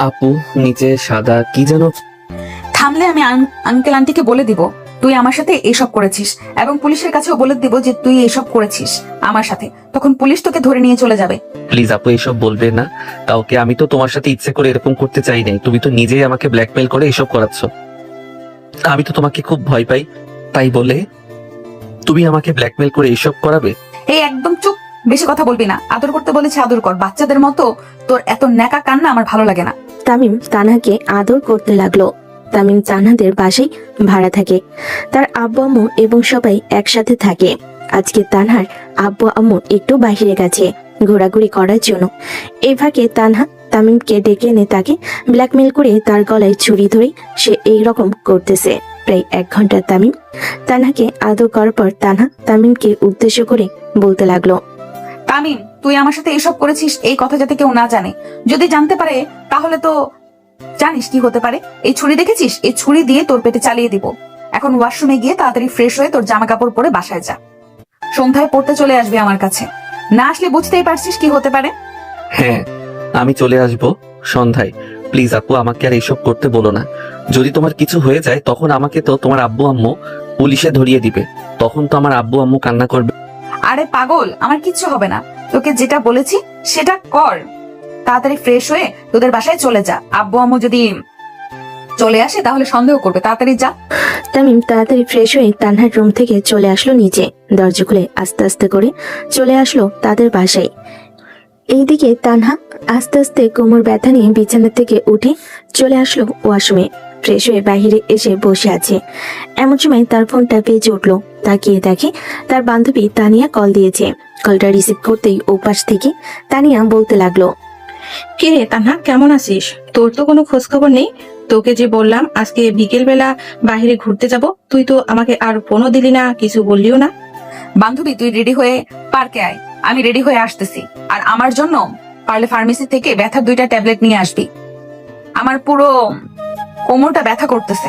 আপু নিচে সাদা কি যেন। থামলে আমি আঙ্কেল আন্টিকে বলে দিব তুই আমার সাথে এসব করেছিস, এবং পুলিশের কাছেও বলে দিব যে তুই এসব করেছিস আমার সাথে। তখন পুলিশ তোকে ধরে নিয়ে চলে যাবে। প্লিজ আপু এসব বলবে না কাউকে। আমি তো তোমার সাথে ইচ্ছে করে এরকম করতে চাই নাই। তুমি তো নিজেই আমাকে ব্ল্যাকমেল করে এসব করাচ্ছ। আমি তো তোমাকে খুব ভয় পাই, তাই বলে তুমি আমাকে ব্ল্যাকমেল করে এসব করাবে? এই একদম চুপ, বেশি কথা বলবি না। আদর করতে বলেছি আদর কর, বাচ্চাদের মতো তোর এত ন্যাকা কান্না আমার ভালো লাগে না। তামিম তানহাকে আদর করতে লাগলো। তামিম তানহাদের বাসায় ভাড়া থাকে। তার আব্বু আম্মু এবং সবাই একসাথে থাকে। আজকে তানহার আব্বু আম্মু একটু বাইরে গেছে ঘোরাঘুরি করার জন্য। এই ফাঁকে তানহা তামিমকে ডেকে এনে তাকে ব্ল্যাকমেল করে তার গলায় ছুরি ধরে সে এই রকম করতেছে। প্রায় 1 ঘন্টা তামিম তানহাকে আদর করার পর তানহা তামিমকে উদ্দেশ্য করে বলতে লাগলো, তামিম তুই আমার সাথে এসব করেছিস এই কথা যাতে কেউ না জানে। যদি জানতে পারে তাহলে তো জানিস কি হতে পারে। এই ছুরি দেখেছিস, এই ছুরি দিয়ে তোর পেটে চালিয়ে দিব। এখন ওয়াশরুমে গিয়ে তাড়াতাড়ি ফ্রেশ হয়ে তোর জামা কাপড় পরে বাসায় যা। সন্ধ্যায় পড়তে চলে আসবি আমার কাছে। না আসলে বুঝতেই পারছিস কি হতে পারে। হ্যাঁ আমি চলে আসবো সন্ধ্যায়। প্লিজ আপু আমাকে আর এইসব করতে বলো না। যদি তোমার কিছু হয়ে যায় তখন আমাকে তো তোমার আব্বু আম্মু পুলিশে ধরিয়ে দিবে। তখন তো আমার আব্বু আম্মু কান্না করবে। আরে পাগল, আমার কিচ্ছু হবে না। তোকে যেটা বলেছি সেটা কর। তাড়াতাড়ি ফ্রেশ হয়ে তোদের বাসায় চলে যা। আব্বু আম্মু যদি চলে আসে তাহলে সন্দেহ করবে। তাড়াতাড়ি যা। তামিম তাড়াতাড়ি ফ্রেশ হয়ে তানহার রুম থেকে চলে আসলো নিচে। দরজা খুলে আস্তে আস্তে করে চলে আসলো তাদের বাসায়। এইদিকে তানহা আস্তে আস্তে কোমর ব্যথা নিয়ে বিছানা থেকে উঠে চলে আসলো ওয়াশরুমে। ফ্রেশ হয়ে বাহিরে এসে বসে আছে। এমন সময় তার ফোনটা বেজে উঠলো। তাকিয়ে দেখে তার বান্ধবী তানিয়া কল দিয়েছে। কলটা রিসিভ করতেই ওপাশ থেকে তানিয়া বলতে লাগলো, কে রে তানহা, কেমন আছিস? তোর তো কোনো খোঁজ খবর নেই। তোকে যে বললাম আজকে বিকেল বেলা বাইরে ঘুরতে যাব, তুই তো আমাকে আর ফোনও দিলি না, কিছু বললিও না। বান্ধবী তুই রেডি হয়ে পার্কে আয়, আমি রেডি হয়ে আসতেছি। আর আমার জন্য পারলে ফার্মেসি থেকে ব্যথার 2টা ট্যাবলেট নিয়ে আসবি। আমার পুরো কোমরটা ব্যথা করতেছে।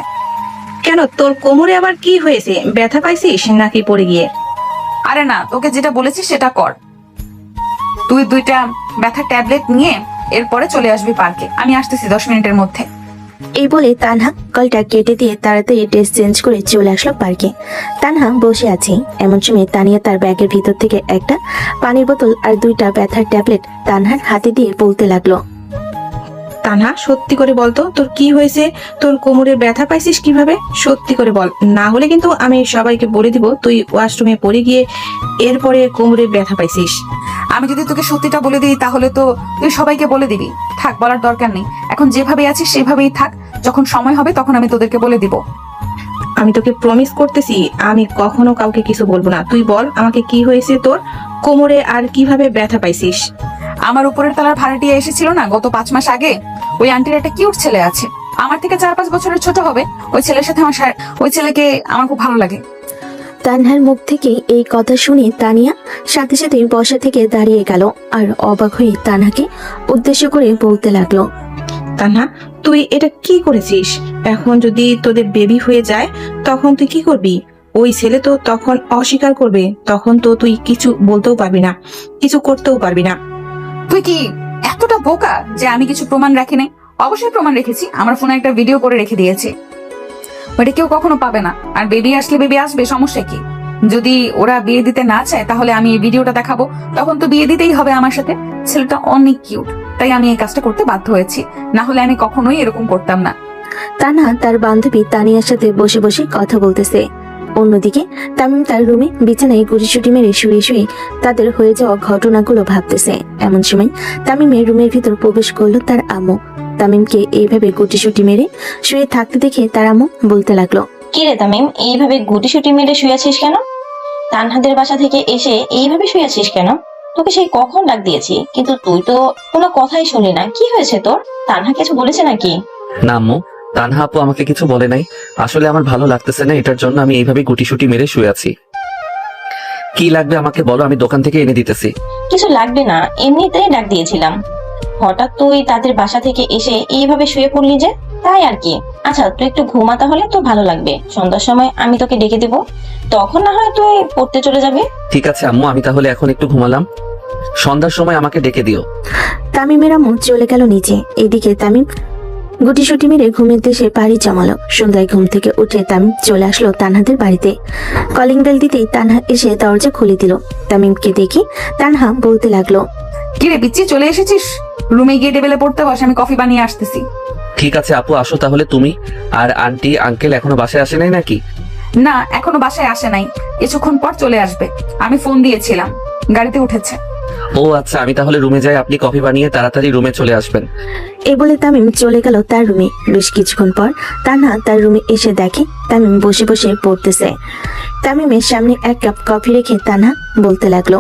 কেন, তোর কোমরে আবার কি হয়েছে? ব্যথা পাইছিস নাকি পড়ে গিয়ে? আরে না, তোকে যেটা বলেছি সেটা কর। তুই 2টা ব্যথার ট্যাবলেট নিয়ে এরপরে চলে আসবি পার্কে। আমি আসতেছি 10 মিনিটের মধ্যে। এই বলে তানহা কলটা কেটে দিয়ে তাড়াতাড়ি ড্রেস চেঞ্জ করে চলে আসলো পার্কে। তানহা বসে আছে। এমন সময় তানিয়া তার ব্যাগের ভিতর থেকে একটা পানির বোতল আর 2টা ব্যথার ট্যাবলেট তানহার হাতে দিয়ে বলতে লাগলো, তানহা সত্যি করে বলতো তোর কি হয়েছে? তোর কোমরে ব্যথা পাইছিস কিভাবে? সত্যি করে বল, না হলে কিন্তু আমি সবাইকে বলে দিব তুই ওয়াশরুমে পড়ে গিয়ে এরপরে কোমরে ব্যথা পাইছিস। আমি যদি তোকে সত্যিটা বলে দিই তাহলে তো তুই সবাইকে বলে দিবি। থাক, বলার দরকার নেই। এখন যেভাবে আছিস সেভাবেই থাক। যখন সময় হবে তখন আমি তোদেরকে বলে দিব। আমি তোকে প্রমিস করতেছি আমি কখনো কাউকে কিছু বলবো না। তুই বল আমাকে কি হয়েছে তোর কোমরে, আর কিভাবে ব্যথা পাইছিস? আমার উপরের তলার ভাড়াটিয়া এসেছিল না গত 5 মাস আগে। ওই আন্টির একটা কিউট ছেলে আছে, আমার থেকে 4-5 বছরের ছোট হবে। ওই ছেলের সাথে ওই ছেলেকে আমার খুব ভালো লাগে। তানহার মুখ থেকে এই কথা শুনে তানিয়া সাথে সাথে বসা থেকে দাঁড়িয়ে গেল আর অবাক হয়ে তানহাকে উদ্দেশ্য করে বলতে লাগলো, তানহা তুই এটা কি করেছিস? এখন যদি তোদের বেবি হয়ে যায় তখন তুই কি করবি? ওই ছেলে তো তখন অস্বীকার করবে, তখন তো তুই কিছু বলতেও পারবি না, কিছু করতেও পারবি না। তুই কি এতটা বোকা যে আমি কিছু প্রমাণ রাখি নাই? অবশ্যই প্রমাণ রেখেছি। আমার ফোনে একটা ভিডিও করে রেখে দিয়েছি। ওটা কেউ কখনো পাবে না। আর বেবি আসলে বেবি আসবে, সমস্যা কি? যদি ওরা বিয়ে দিতে না চায় তাহলে আমি এই ভিডিওটা দেখাবো, তখন তো বিয়ে দিতেই হবে আমার সাথে। ছেলেটা অনেক কিউট, তাই আমি এই কাজটা করতে বাধ্য হয়েছি। না হলে আমি কখনোই এরকম করতাম না। তানহা তার বান্ধবী তানিয়ার সাথে বসে বসে কথা বলতেছে। অন্যদিকে তামিম তার রুমে বিছানায় গুটিসুটি মেরে শুয়ে শুয়ে তাদের হয়ে যাওয়া ঘটনাগুলো ভাবতেছে। এমন সময় তামিমের রুমের ভিতর প্রবেশ করলো তার আম্মু। তামিমকে এইভাবে গুটিসুটি মেরে শুয়ে থাকতে দেখে তার আম্মু বলতে লাগলো, কি রে তামিম, এইভাবে গুটিসুটি মেরে শুয়েছিস কেন? তানহাদের বাসা থেকে এসে এইভাবে শুয়েছিস কেন? তোকে সেই কখন ডাক দিয়েছি, কিন্তু তুই তো কোনো কথাই শুনলি না। কি হয়েছে তোর? তানহা কিছু বলেছে নাকি? না আম্মু, তানহা আপু আমাকে কিছু বলে নাই। আসলে আমার ভালো লাগতেছে না, এটার জন্য আমি এইভাবে গুটিসুটি মেরে শুয়ে আছি। কি লাগবে আমাকে বলো, আমি দোকান থেকে এনে দিতেছি। কিছু লাগবে না, এমনিতেই ডাক দিয়েছিলাম। হঠাৎ তুই তাদের বাসা থেকে এসে এইভাবে শুয়ে পড়লি যে, তাই আর কি। আচ্ছা তুই একটু ঘুমা, তাহলে তো ভালো লাগবে। সন্ধ্যার সময় আমি তোকে ডেকে দেবো, তখন না হয় তুই পড়তে চলে যাবে। ঠিক আছে আম্মু, আমি তাহলে এখন একটু ঘুমালাম। সন্ধ্যার সময় আমাকে ডেকে দিও। তামিমের আম্মু চলে গেল নিচে। এদিকে তামিম গুটিসুটি মেরে ঘুমের দেশে পাড়ি জমালো। সন্ধ্যায় ঘুম থেকে উঠে তামিম চলে আসলো তানহাদের বাড়িতে। কলিং বেল দিতেই তানহা এসে দরজা খুলে দিল। তামিমকে দেখে তানহা বলতে লাগলো, কি রে পিচ্ছি, চলে এসেছিস? রুমে গিয়ে টেবিলে পড়তে বস, আমি কফি বানিয়ে আসতেছি। ঠিক আছে আপু, আসো তাহলে। তুমি আর আন্টি আঙ্কেল এখনো বাসায় আসে নাই নাকি? না, এখনো বাসায় আসে নাই, কিছুক্ষণ পর চলে আসবে। আমি ফোন দিয়েছিলাম, গাড়িতে উঠেছে। ও আচ্ছা, আমি তাহলে রুমে যাই, আপনি কফি বানিয়ে তাড়াতাড়ি রুমে চলে আসবেন। এই বলে তামিম চলে গেল তার রুমে। বেশ কিছুক্ষণ পর তানহা তার রুমে এসে দেখে তামিম বসে বসে পড়তেছে। তামিমের সামনে এক কাপ কফি রেখে তানহা বলতে লাগলো,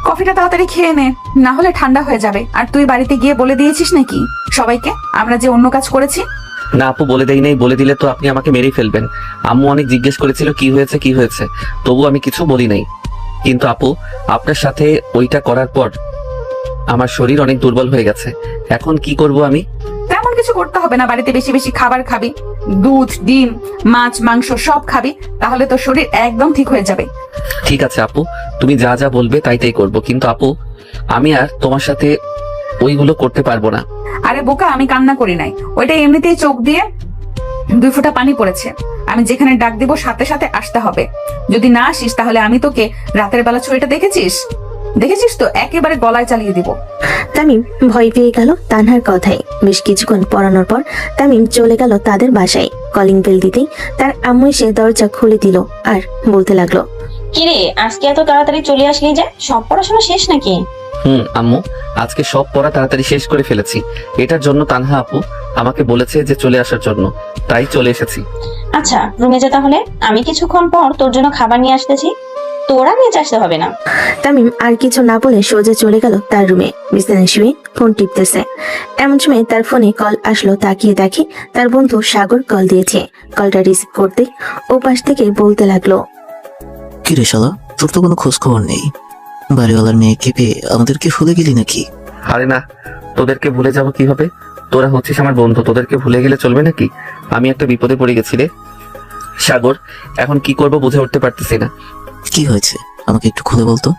কফিটা তাড়াতাড়ি খেয়ে নে, না হলে ঠান্ডা হয়ে যাবে। আর তুই বাড়িতে গিয়ে বলে দিয়েছিস নাকি সবাইকে আমরা যে অন্য কাজ করেছি? না আপু, বলে দেই নাই। বলে দিলে তো আপনি আমাকে মেরেই ফেলবেন। আম্মু অনেক জিজ্ঞেস করেছিল কি হয়েছে, তবু আমি কিছু বলি নাই। কিন্তু আপু, আপনার সাথে ওইটা করার পর আমার শরীর অনেক দুর্বল হয়ে গেছে। এখন কি করব আমি? তেমন কিছু করতে হবে না, বাড়িতে বেশি বেশি খাবার খাবি, দুধ, ডিম, মাছ, মাংস সব খাবি, তাহলে তোর শরীর একদম ঠিক হয়ে যাবে। ঠিক আছে আপু, তুমি যা যা বলবে তাই করব। কিন্তু আপু, আমি আর তোমার সাথে ওইগুলো করতে পারবো না। আরে বোকা, আমি কান্না করি নাই, ওইটা এমনিতেই চোখ দিয়ে 2 ফোঁটা পানি পড়েছে। আমি যেখানে ডাক দিব সাথে সাথে আসতে হবে। যদি না আসিস তাহলে আমি তোকে রাতের বেলা ছুরিটা দেখেছিস তো একেবারে গলায় চালিয়ে দিব। তামিম ভয় পেয়ে গেল তানহার কথায়। বেশ কিছুক্ষণ পড়ানোর পর তামিম চলে গেল তাদের বাসায়। কলিং বেল দিতেই তার আম্মু এসে দরজা খুলে দিল আর বলতে লাগলো, কিরে, আজকে এত তাড়াতাড়ি চলে আসলি যে? সব পড়াশোনা শেষ নাকি? আম্মু, আজকে সব পড়া তাড়াতাড়ি শেষ করে ফেলেছি। এটার জন্য তানহা আপু আমাকে বলেছে যে চলে আসার জন্য, তাই চলে এসেছি। আচ্ছা, রুমে যা তাহলে, আমি কিছুক্ষণ পর তোর জন্য খাবার নিয়ে আসতেছি, তোরা নিয়ে আসতে হবে না। তামিম আর কিছু না বলে সোজা চলে গেল তার রুমে। বিছানায় শুয়ে ফোন টিপতেছে। এমন সময় তার ফোনে কল আসলো। তাকিয়ে দেখে তার বন্ধু সাগর কল দিয়েছে। কলটা রিসিভ করতে ও পাশ থেকে বলতে লাগলো, কি রে শালা, তোর তো কোনো খোঁজ খবর নেই। বাড়িওয়ালার মেয়েকে পেয়ে আমাদেরকে ভুলে গেলি নাকি? আরে না, তোদেরকে ভুলে যাবো কিভাবে? তোরা হচ্ছিস আমার বন্ধু, তোদেরকে ভুলে গেলে চলবে নাকি? আমি একটা বিপদে পড়ে গেছি রে সাগর, এখন কি করব বুঝে উঠতে পারতেছি না। কি হয়েছে আমাকে একটু খুলে বলতো।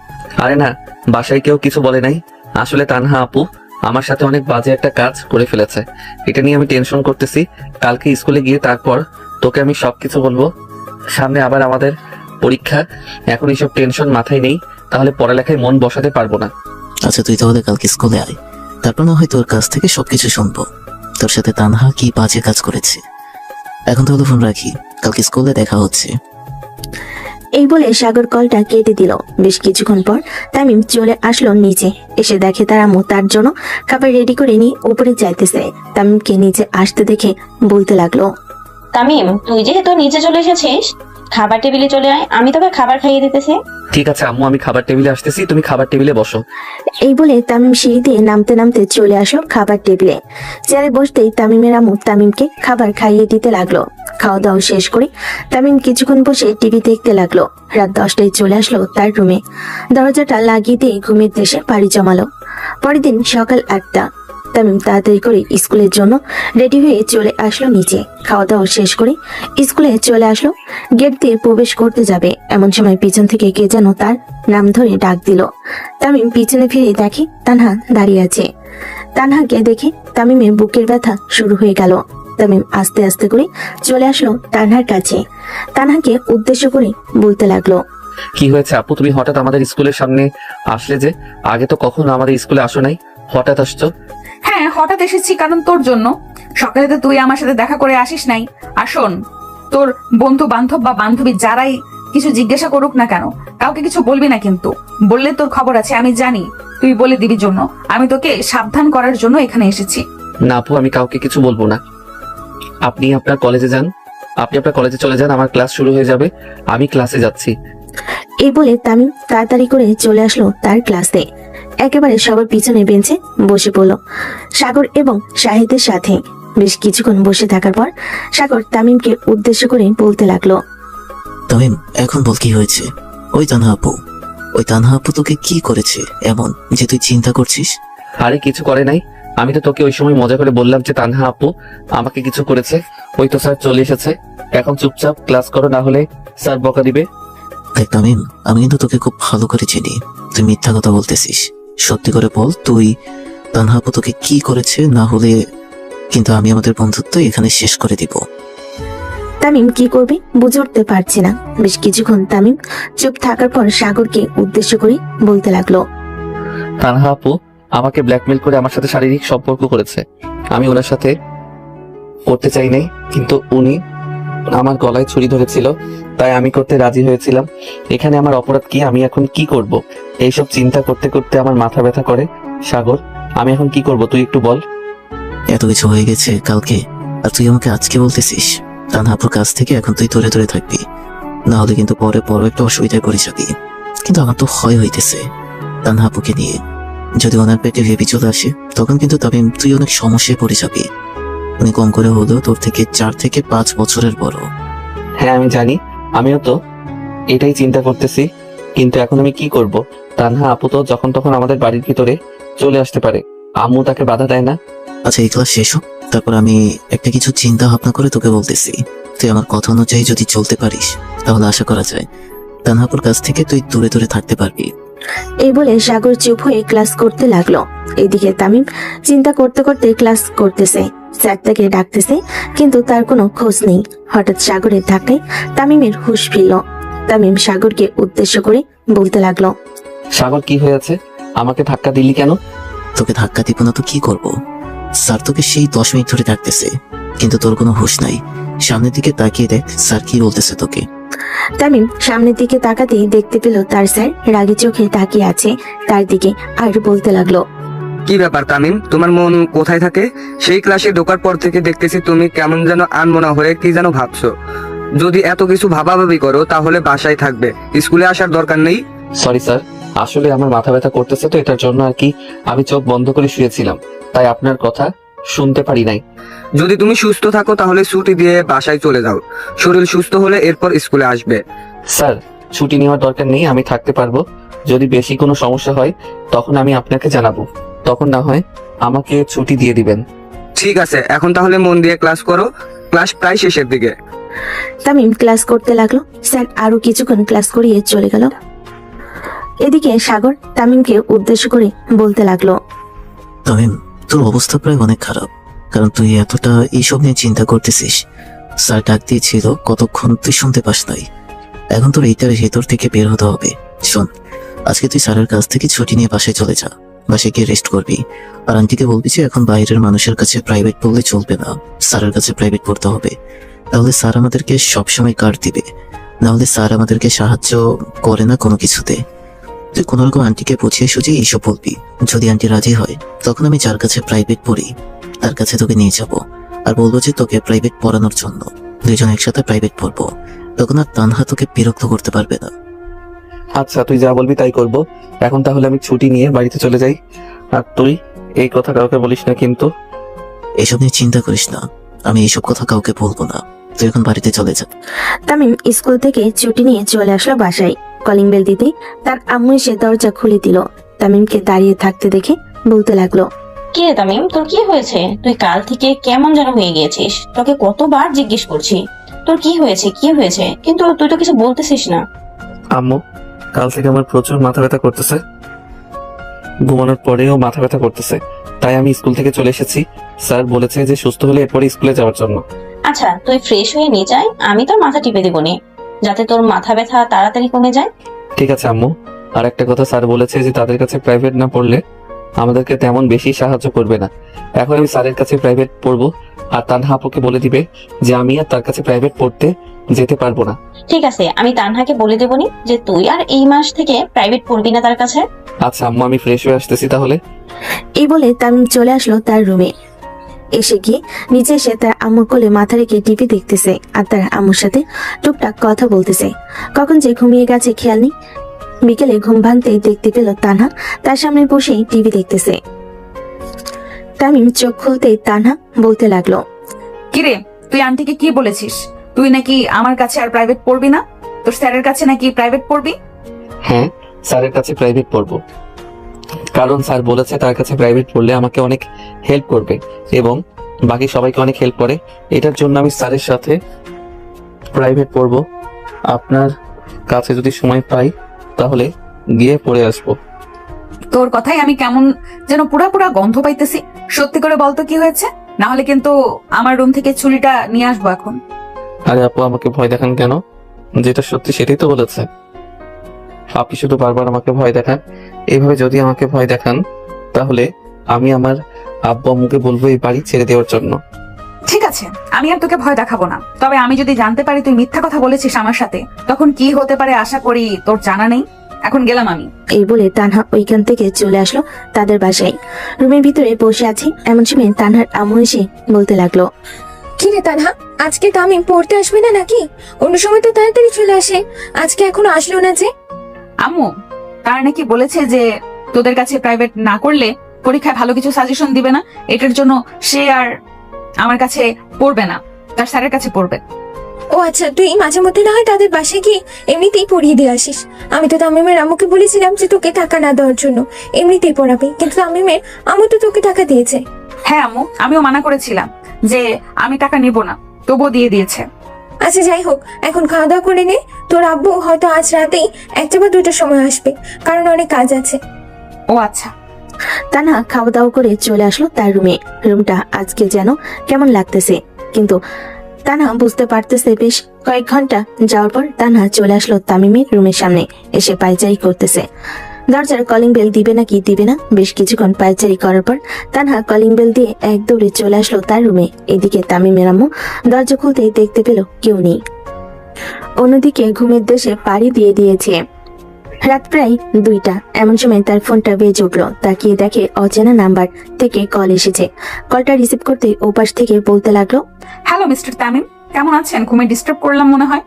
আরে না, বাসায় কেউ কিছু বলে নাই। আসলে তানহা আপু আমার সাথে অনেক বাজে একটা কাজ করে ফেলেছে। এটা নিয়ে আমি টেনশন করতেছি। কালকে স্কুলে গিয়ে তারপর তোকে আমি সবকিছু বলবো। সামনে আবার আমাদের পরীক্ষা, এখন এইসব টেনশন মাথায় নেই, তাহলে পড়ালেখায় মন বসাতে পারবো না। আচ্ছা, তুই তাহলে কালকে স্কুলে আয়, তারপর না হয় তোর কাছ থেকে সবকিছু শুনবো তোর সাথে তানহা কি বাজে কাজ করেছে। এখন তাহলে ফোন রাখি, কালকে স্কুলে দেখা হচ্ছে। এই বলে সাগর কলটা কেটে দিল। বেশ কিছুক্ষণ পর তামিম চলে আসলো নিচে। এসে দেখে তার আম্মু তার জন্য খাবার রেডি করে নিয়ে উপরে যাইতেছে। তামিমকে নিচে আসতে দেখে বলতে লাগলো, তামিম, তুই যেহেতু নিচে চলে এসেছিস, খাবার টেবিলে চলে আয়, আমি তোকে খাবার খাইয়ে দিতেছি। ঠিক আছে আম্মু, আমি খাবার টেবিলে আসতেছি, তুমি খাবার টেবিলে বসো। এই বলে তামিম সিঁড়ি দিয়ে নামতে নামতে চলে আসলো খাবার টেবিলে। চেয়ারে বসতেই তামিমের আম্মু তামিমকে খাবার খাইয়ে দিতে লাগলো। খাওয়া দাওয়া শেষ করে তামিম কিছুক্ষণ বসে টিভি দেখতে লাগলো। রাত 10টায় চলে আসলো তার রুমে। দরজাটা লাগিয়ে দিয়ে ঘুমের দেশে পাড়ি জমালো। পরের দিন সকাল 8টা। তামিম তাড়াতাড়ি করে স্কুলের জন্য রেডি হয়ে চলে আসলো নিচে। খাওয়া দাওয়া শেষ করে স্কুলে চলে আসলো। গেট দিয়ে প্রবেশ করতে যাবে এমন সময় পিছন থেকে কে যেন তার নাম ধরে ডাক দিল। তামিম পিছনে ফিরে দেখে তানহা দাঁড়িয়ে আছে। তানহাকে দেখে তামিমের বুকের ব্যথা শুরু হয়ে গেল। তামিম আস্তে আস্তে করে চলে আসলো তানহার কাছে। তানহাকে উদ্দেশ্য করে বলতে লাগলো, কি হয়েছে আপু, তুমি হঠাৎ আমাদের স্কুলের সামনে আসলে যে? আগে তো কখনো আমাদের স্কুলে আসো নাই, হঠাৎ আসছো? হ্যাঁ, হঠাৎ এসেছি কারণ তোর জন্য। সকালে তো তুই আমার সাথে দেখা করে আসিস নাই। আর শোন, তোর বন্ধু বান্ধব বা বান্ধবী যারাই কিছু জিজ্ঞাসা করুক না কেন, কাউকে কিছু বলবি না, কিন্তু বললে তোর খবর আছে, আমি জানি তুই বলে দিবি জন্য। আমি তোকে সাবধান করার জন্য এখানে এসেছি। না আপু, আমি কাউকে কিছু বলবো না। আপনি আপনার কলেজে যান, আপনি আপনার কলেজে চলে যান, আমার ক্লাস শুরু হয়ে যাবে, আমি ক্লাসে যাচ্ছি। এই বলে তামিম তাড়াতাড়ি করে চলে আসলো তার ক্লাসে। একেবারে সবার পিছনে বেঞ্চে বসে পড়লো সাগর এবং শাহিদের সাথে। বেশ কিছুক্ষণ বসে থাকার পর সাগর তামিমকে উদ্দেশ্য করে বলতে লাগলো, তামিম, এখন বল কি হয়েছে? ওই তানহা আপু তোকে কি করেছে এমন যে তুই চিন্তা করছিস? আরে কিছু করে নাই, আমি তো তোকে ওই সময় মজা করে বললাম যে তানহা আপু আমাকে কিছু করেছে। ওই তো স্যার চলে এসেছে, এখন চুপচাপ ক্লাস করো, না হলে স্যার বকা দিবে। দেখ তামিম, আমি কিন্তু তোকে খুব ভালো করে চিনি, তুই মিথ্যা কথা বলতেছিস। সত্যি করে বল, তুই তানহা আপু তোকে কি করেছে, না হলে কিন্তু আমি আমাদের বন্ধুত্ব এখানে শেষ করে দিব। তামিম কি করবে বুঝে উঠতে পারছে না। বেশ কিছুক্ষণ তামিম চুপ থাকার পর সাগরকে উদ্দেশ্য করে বলতে লাগলো। তানহা আপু আমাকে ব্ল্যাকমেল করে আমার সাথে শারীরিক সম্পর্ক করেছে। আমি ওনার সাথে করতে চাই নাই, কিন্তু উনি আমার গলায় ছুরি ধরেছিল, তাই আমি করতে রাজি হয়েছিলাম। এখানে আমার অপরাধ কি? আমি এখন কি করব? এইসব চিন্তা করতে করতে আমার মাথা ব্যথা করে। সাগর, আমি এখন কি করব তুই একটু বল। এত কিছু হয়ে গেছে কালকে, আর তুই আমাকে আজকে বলতেছিস? তানহা আপুর কাছ থেকে এখন তুই দূরে দূরে থাকবি, না হলে কিন্তু পরে বড় একটা অসুবিধায় পড়ে যাবি। কিন্তু আমার তো ভয় হইতেছে তানহা আপুকে নিয়ে। যদি ওনার পেটে ভেবি চলে আসে, তখন কিন্তু তবে তুই অনেক সমস্যায় পড়ে যাবি। উনি কম করে হলেও তোর থেকে 4 থেকে 5 বছরের বড়। হ্যাঁ আমি জানি, আমিও তো এটাই চিন্তা করতেছি, কিন্তু এখন আমি কি করব? তানহা আপু তো যখন তখন আমাদের বাড়ির ভিতরে চলে আসতে পারে, আম্মু তাকে বাধা দেয় না? আচ্ছা, এই ক্লাস শেষ হোক, তারপর আমি একটা কিছু চিন্তা ভাবনা করে তোকে বলতেছি। তুই আমার কথা অনুযায়ী যদি চলতে পারিস, তাহলে আশা করা যায় তানহা আপুর কাছ থেকে তুই দূরে দূরে থাকতে পারবি। এই বলে সাগর চুপ হয়ে ক্লাস করতে লাগলো। এদিকে তামিম চিন্তা করতে করতে ক্লাস করতেছে। স্যার তাকে ডাকতেছে, কিন্তু তার কোনো খোঁজ নেই। হঠাৎ সাগরের ধাক্কায় তামিমের হুঁশ ফিরল। তামিম সাগরকে উদ্দেশ্য করে বলতে লাগলো। সাগর, কি হয়েছে? আমাকে ধাক্কা দিলি কেন? তোকে ধাক্কা দিব না তো কি করব? স্যার তোকে সেই 10 মিনিট ধরে ডাকতেছে, কিন্তু তোর কোনো হুঁশ নাই। সামনের দিকে তাকিয়ে দেখ স্যার কি বলতেছে তোকে। তামিম সামনের দিকে তাকাতেই দেখতে পেল তার স্যার রাগী চোখে তাকিয়ে আছে তার দিকে, আর বলতে লাগলো। কি ব্যাপার তামিম, তোমার মন কোথায় থাকে? সেই ক্লাসে ঢোকার পর থেকে দেখতেছি তুমি কেমন যেন আনমনা হয়ে কি যেন ভাবছো। যদি এত কিছু ভাবাভাবি করো তাহলে বাসায় থাকবে, স্কুলে আসার দরকার নেই। সরি স্যার, আসলে আমার মাথা ব্যথা করতেছে তো এটার জন্য আর কি আমি চোখ বন্ধ করে শুয়েছিলাম, তাই আপনার কথা শুনতে পারি নাই। যদি তুমি সুস্থ থাকো তাহলে ছুটি দিয়ে বাসায় চলে যাও, শরীর সুস্থ হলে এরপর স্কুলে আসবে। স্যার, ছুটি নেওয়ার দরকার নেই, আমি থাকতে পারবো। যদি বেশি কোনো সমস্যা হয় তখন আমি আপনাকে জানাবো, তখন না হয় আমাকে ছুটি দিয়ে দিবেন। ঠিক আছে, এখন তাহলে মন দিয়ে ক্লাস করো, ক্লাস প্রায় শেষের দিকে। তামিম ক্লাস করতে লাগলো। স্যার আরো কিছুক্ষণ ক্লাস করিয়ে চলে গেল। এদিকে সাগর তামিমকে উদ্দেশ্য করে বলতে লাগলো। তামিম, তোর অবস্থা প্রায় অনেক খারাপ, কারণ তুই এতটা এইসব নিয়ে চিন্তা করতেছিস। স্যার ডাক দিয়েছিল কতক্ষণ তুই শুনতে পাস নাই। এখন তোর এইটার ভেতর থেকে বের হতে হবে। শোন, আজকে তুই স্যারের কাছ থেকে ছুটি নিয়ে বাসায় চলে যা, বাসায় গিয়ে রেস্ট করবি। আর আন্টিকে বলবি যে এখন বাইরের মানুষের কাছে প্রাইভেট পড়লে চলবে না, স্যারের কাছে প্রাইভেট পড়তে হবে। তাহলে স্যার আমাদেরকে সবসময় কার্ড দিবে, নাহলে স্যার আমাদেরকে সাহায্য করে না কোনো কিছুতে। তুই কোনো রকম আন্টিকে বুঝিয়ে সুঝিয়ে এইসব বলবি। যদি আন্টি রাজি হয়, তখন আমি যার কাছে প্রাইভেট পড়ি তার কাছে তোকে নিয়ে যাব, আর বলবো যে তোকে প্রাইভেট পড়ানোর জন্য। দুইজন একসাথে প্রাইভেট পড়বো, তখন আর তানহা তোকে বিরক্ত করতে পারবে না। আচ্ছা, তুই যা বলবি তাই করব। এখন তাহলে আমি ছুটি নিয়ে বাড়িতে চলে যাই, আর তুই এই কথা কাউকে বলিস না কিন্তু। এইসব নিয়ে চিন্তা করিস না, আমি এইসব কথা কাউকে বলবো না। তুই এখন বাড়িতে চলে যা। তামিম স্কুল থেকে ছুটি নিয়ে চলে আসলো বাসায়। কলিং বেল দিতেই তার আম্মু এসে দরজা খুলে দিল। তামিমকে দাঁড়িয়ে থাকতে দেখে বলতে লাগলো। কি রে তামিম, তোর কি হয়েছে? তুই কাল থেকে কেমন যেন হয়ে গিয়েছিস। তোকে কতবার জিজ্ঞেস করছি তোর কি হয়েছে কি হয়েছে, কিন্তু তুই তো কিছু বলতেছিস না। আম্মু, কাল থেকে আমার প্রচুর মাথা ব্যথা করতেছে, ঘুমানোর পরেও মাথা ব্যথা করতেছে, তাই আমি স্কুল থেকে চলে এসেছি। স্যার বলেছে যে সুস্থ হলে এরপরে স্কুলে যাওয়ার জন্য। আচ্ছা, তুই ফ্রেশ হয়ে নিয়ে যাই, আমি তোর মাথা টিপে দিবনি, যাতে তোর মাথা ব্যথা তাড়াতাড়ি কমে যায়। ঠিক আছে আম্মু। আর একটা কথা, স্যার বলেছে যে তাদের কাছে প্রাইভেট না পড়লে আমাদেরকে তেমন বেশি সাহায্য করবে না। এখন আমি স্যারের কাছে প্রাইভেট পড়বো, আর তানহা আপুকে বলে দিবে যে আমি আর তার কাছে প্রাইভেট পড়তে যেতে পারবো না। ঠিক আছে, আমি তানহাকে বলে দেবনি যে তুই আর এই মাস থেকে প্রাইভেট পড়বি না তার কাছে। আচ্ছা আম্মু, আমি ফ্রেশ হয়ে আসতেছি তাহলে। এই বলে তামিম চলে আসলো তার রুমে। এসে গিয়ে নিচে এসে তার আম্মুর কোলে মাথা রেখে টিভি দেখতেছে, আর তার আম্মুর সাথে টুকটাক কথা বলতেছে। কখন যে ঘুমিয়ে গেছে খেয়াল নেই। বিকেলে ঘুম ভাঙতেই দেখতে পেল তানহা তার সামনে বসেই টিভি দেখতেছে। তামিম চোখ খুলতেই তানহা বলতে লাগলো। কিরে, তুই আন্টিকে কি বলেছিস? তুই নাকি আমার কাছে আর প্রাইভেট পড়বি না, তোর স্যারের কাছে নাকি প্রাইভেট পড়বি? হ্যাঁ, স্যারের কাছে প্রাইভেট পড়বো, কারণ স্যার বলেছে তার কাছে প্রাইভেট পড়লে আমাকে অনেক হেল্প করবে এবং বাকি সবাইকে অনেক হেল্প করে। এটার জন্য আমি স্যারের সাথে প্রাইভেট পড়বো। আপনার কাছে যদি সময় পাই তাহলে গিয়ে পড়ে আসবো। তোর কথাই আমি কেমন যেন পুরা পুরা গন্ধ পাইতেছি। সত্যি করে বলতো কি হয়েছে, না হলে কিন্তু আমার রুম থেকে ছুরিটা নিয়ে আসবো এখন। আরে আপু, আমাকে ভয় দেখান কেন? যেটা সত্যি সেটাই তো বলেছে। আপনি শুধু বারবার আমাকে ভয় দেখান। এইভাবে যদি আমাকে ভয় দেখান তাহলে আমি আমার আব্বু আম্মুকে বলবো এই বাড়ি ছেড়ে দেওয়ার জন্য। ঠিক আছে, আমি আর তোকে ভয় দেখাবো না। তবে আমি যদি জানতে পারি তুই মিথ্যা কথা বলেছিস আমার সাথে, তখন কি হতে পারে আশা করি তোর জানা নেই। এখন গেলাম আমি। এই বলে তানহা ওইখান থেকে চলে আসলো তাদের বাসায়। রুমের ভিতরে বসে আছে এমন সময় তানহার আম্মু এসে বলতে লাগলো, কি রে তানহা, আজকে তামিম পড়তে আসবে না নাকি? অন্য সময় তো তাড়াতাড়ি চলে আসে, আজকে এখনো আসলো না যে? আম্মু তারা নাকি বলেছে যে তোদের কাছে প্রাইভেট না করলে পরীক্ষায় ভালো কিছু সাজেশন দিবে না, এটার জন্য সে আর আমার কাছে পড়বে না, তার স্যারের কাছে পড়বে। ও আচ্ছা, তুই মাঝে মধ্যে না হয় তাদের বাসায় গিয়ে এমনিতেই পড়িয়ে দিয়ে আসিস। আমি তো তামিমের আম্মুকে বলেছিলাম যে তোকে টাকা না দেওয়ার জন্য, এমনিতেই পড়াবে, কিন্তু তামিমের আম্মু তো তোকে টাকা দিয়েছে। হ্যাঁ আম্মু, আমিও মানা করেছিলাম যে আমি টাকা নিব না, তবুও দিয়ে দিয়েছে। আচ্ছা যাই হোক, এখন খাওয়া দাওয়া করে নে। তোর আব্বু হয়তো আজ রাতেই 1টা বা 2টার সময় আসবে, কারণ অনেক কাজ আছে। ও আচ্ছা। তানহা খাওয়া দাওয়া করে চলে আসলো তার রুমে। রুমটা আজকে যেন কেমন লাগতেছে, কিন্তু তানহা বুঝতে পারতেছে। বেশ কয়েক ঘন্টা যাওয়ার পর তানহা চলে আসলো তামিমের রুমের সামনে, এসে পায়চারি করতেছে। দরজার কলিং বেল দিবে নাকি দিবে না, বেশ কিছুক্ষণ পায়চারি করার পর তানহা কলিং বেল দিয়ে এক দৌড়ে চলে আসলো তার রুমে। এদিকে তামিমের আম্মু দরজা খুলতেই দেখতে পেল কেউ নেই। অন্যদিকে ঘুমের দেশে পাড়ি দিয়ে দিয়েছে। রাত প্রায় 2টা, এমন সময় তার ফোনটা বেজে উঠলো। তাকিয়ে দেখে অচেনা নাম্বার থেকে কল এসেছে। কলটা রিসিভ করতে ওপাশ থেকে বলতে লাগলো, হ্যালো মিস্টার তামিম, কেমন আছেন? ঘুমে ডিস্টার্ব করলাম মনে হয়।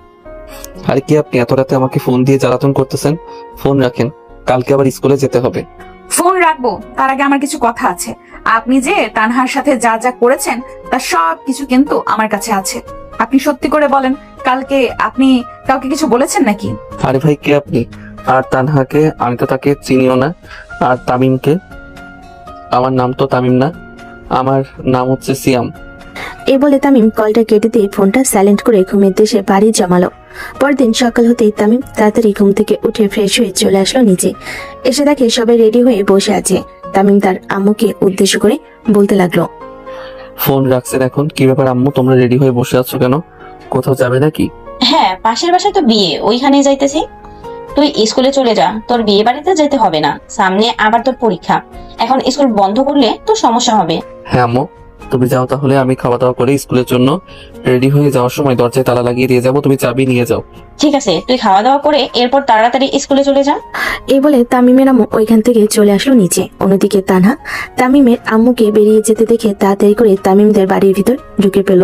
আর কি আপনি এত রাতে আমাকে ফোন দিয়ে জ্বালাতন করতেছেন? ফোন রাখেন, কালকে আবার স্কুলে যেতে হবে। ফোন রাখবো, তার আগে আমার কিছু কথা আছে। আপনি যে তানহার সাথে যা যা করেছেন তার সব কিছু কিন্তু আমার কাছে আছে। আপনি সত্যি করে বলেন, কালকে আপনি কাউকে কিছু বলেছেন নাকি? আরে ভাই, কে আপনি? আর তানহাকে আমি তো তাকে চিনিও না। আর তামিমকে? আমার নাম তো তামিম না, আমার নাম হচ্ছে সিয়াম। এই বলে তামিম কলটা কেটে দিয়ে ফোনটা সাইলেন্ট করে ঘুমের দেশে বাড়ি জমালো। পরদিন সকাল হতেই তামিম তাড়াতাড়ি ঘুম থেকে উঠে ফ্রেশ হয়ে চলে আসলো নিচে। এসে দেখে সবাই রেডি হয়ে বসে আছে। তামিম তার আম্মুকে উদ্দেশ্য করে বলতে লাগলো, ফোন রাখছেন এখন? কি ব্যাপার আম্মু, তোমরা রেডি হয়ে বসে আছো কেন? কোথাও যাবে নাকি? হ্যাঁ, পাশের বাসায় তো বিয়ে, ওইখানে যাইতেছি। তুই স্কুলে চলে যা, তোর বিয়ে বাড়িতে যেতে হবে না। সামনে আবার তোর পরীক্ষা, এখন স্কুল বন্ধ করলে তোর সমস্যা হবে। হ্যাঁ আম্মু, তুমি যাও তাহলে। আমি খাওয়া দাওয়া করে স্কুলের জন্য রেডি হয়ে যাওয়ার সময় দরজায় তালা লাগিয়ে দিয়ে যাবো, তুমি চাবি নিয়ে যাও। ঠিক আছে, তুই খাওয়া দাওয়া করে এরপর তাড়াতাড়ি স্কুলে চলে যা। এই বলে তামিমের আম্মু ওইখান থেকে চলে আসলো নিচে। অন্যদিকে তানহা তামিমের আম্মুকে বেরিয়ে যেতে দেখে তাড়াতাড়ি করে তামিমদের বাড়ির ভিতর ঢুকে পেল।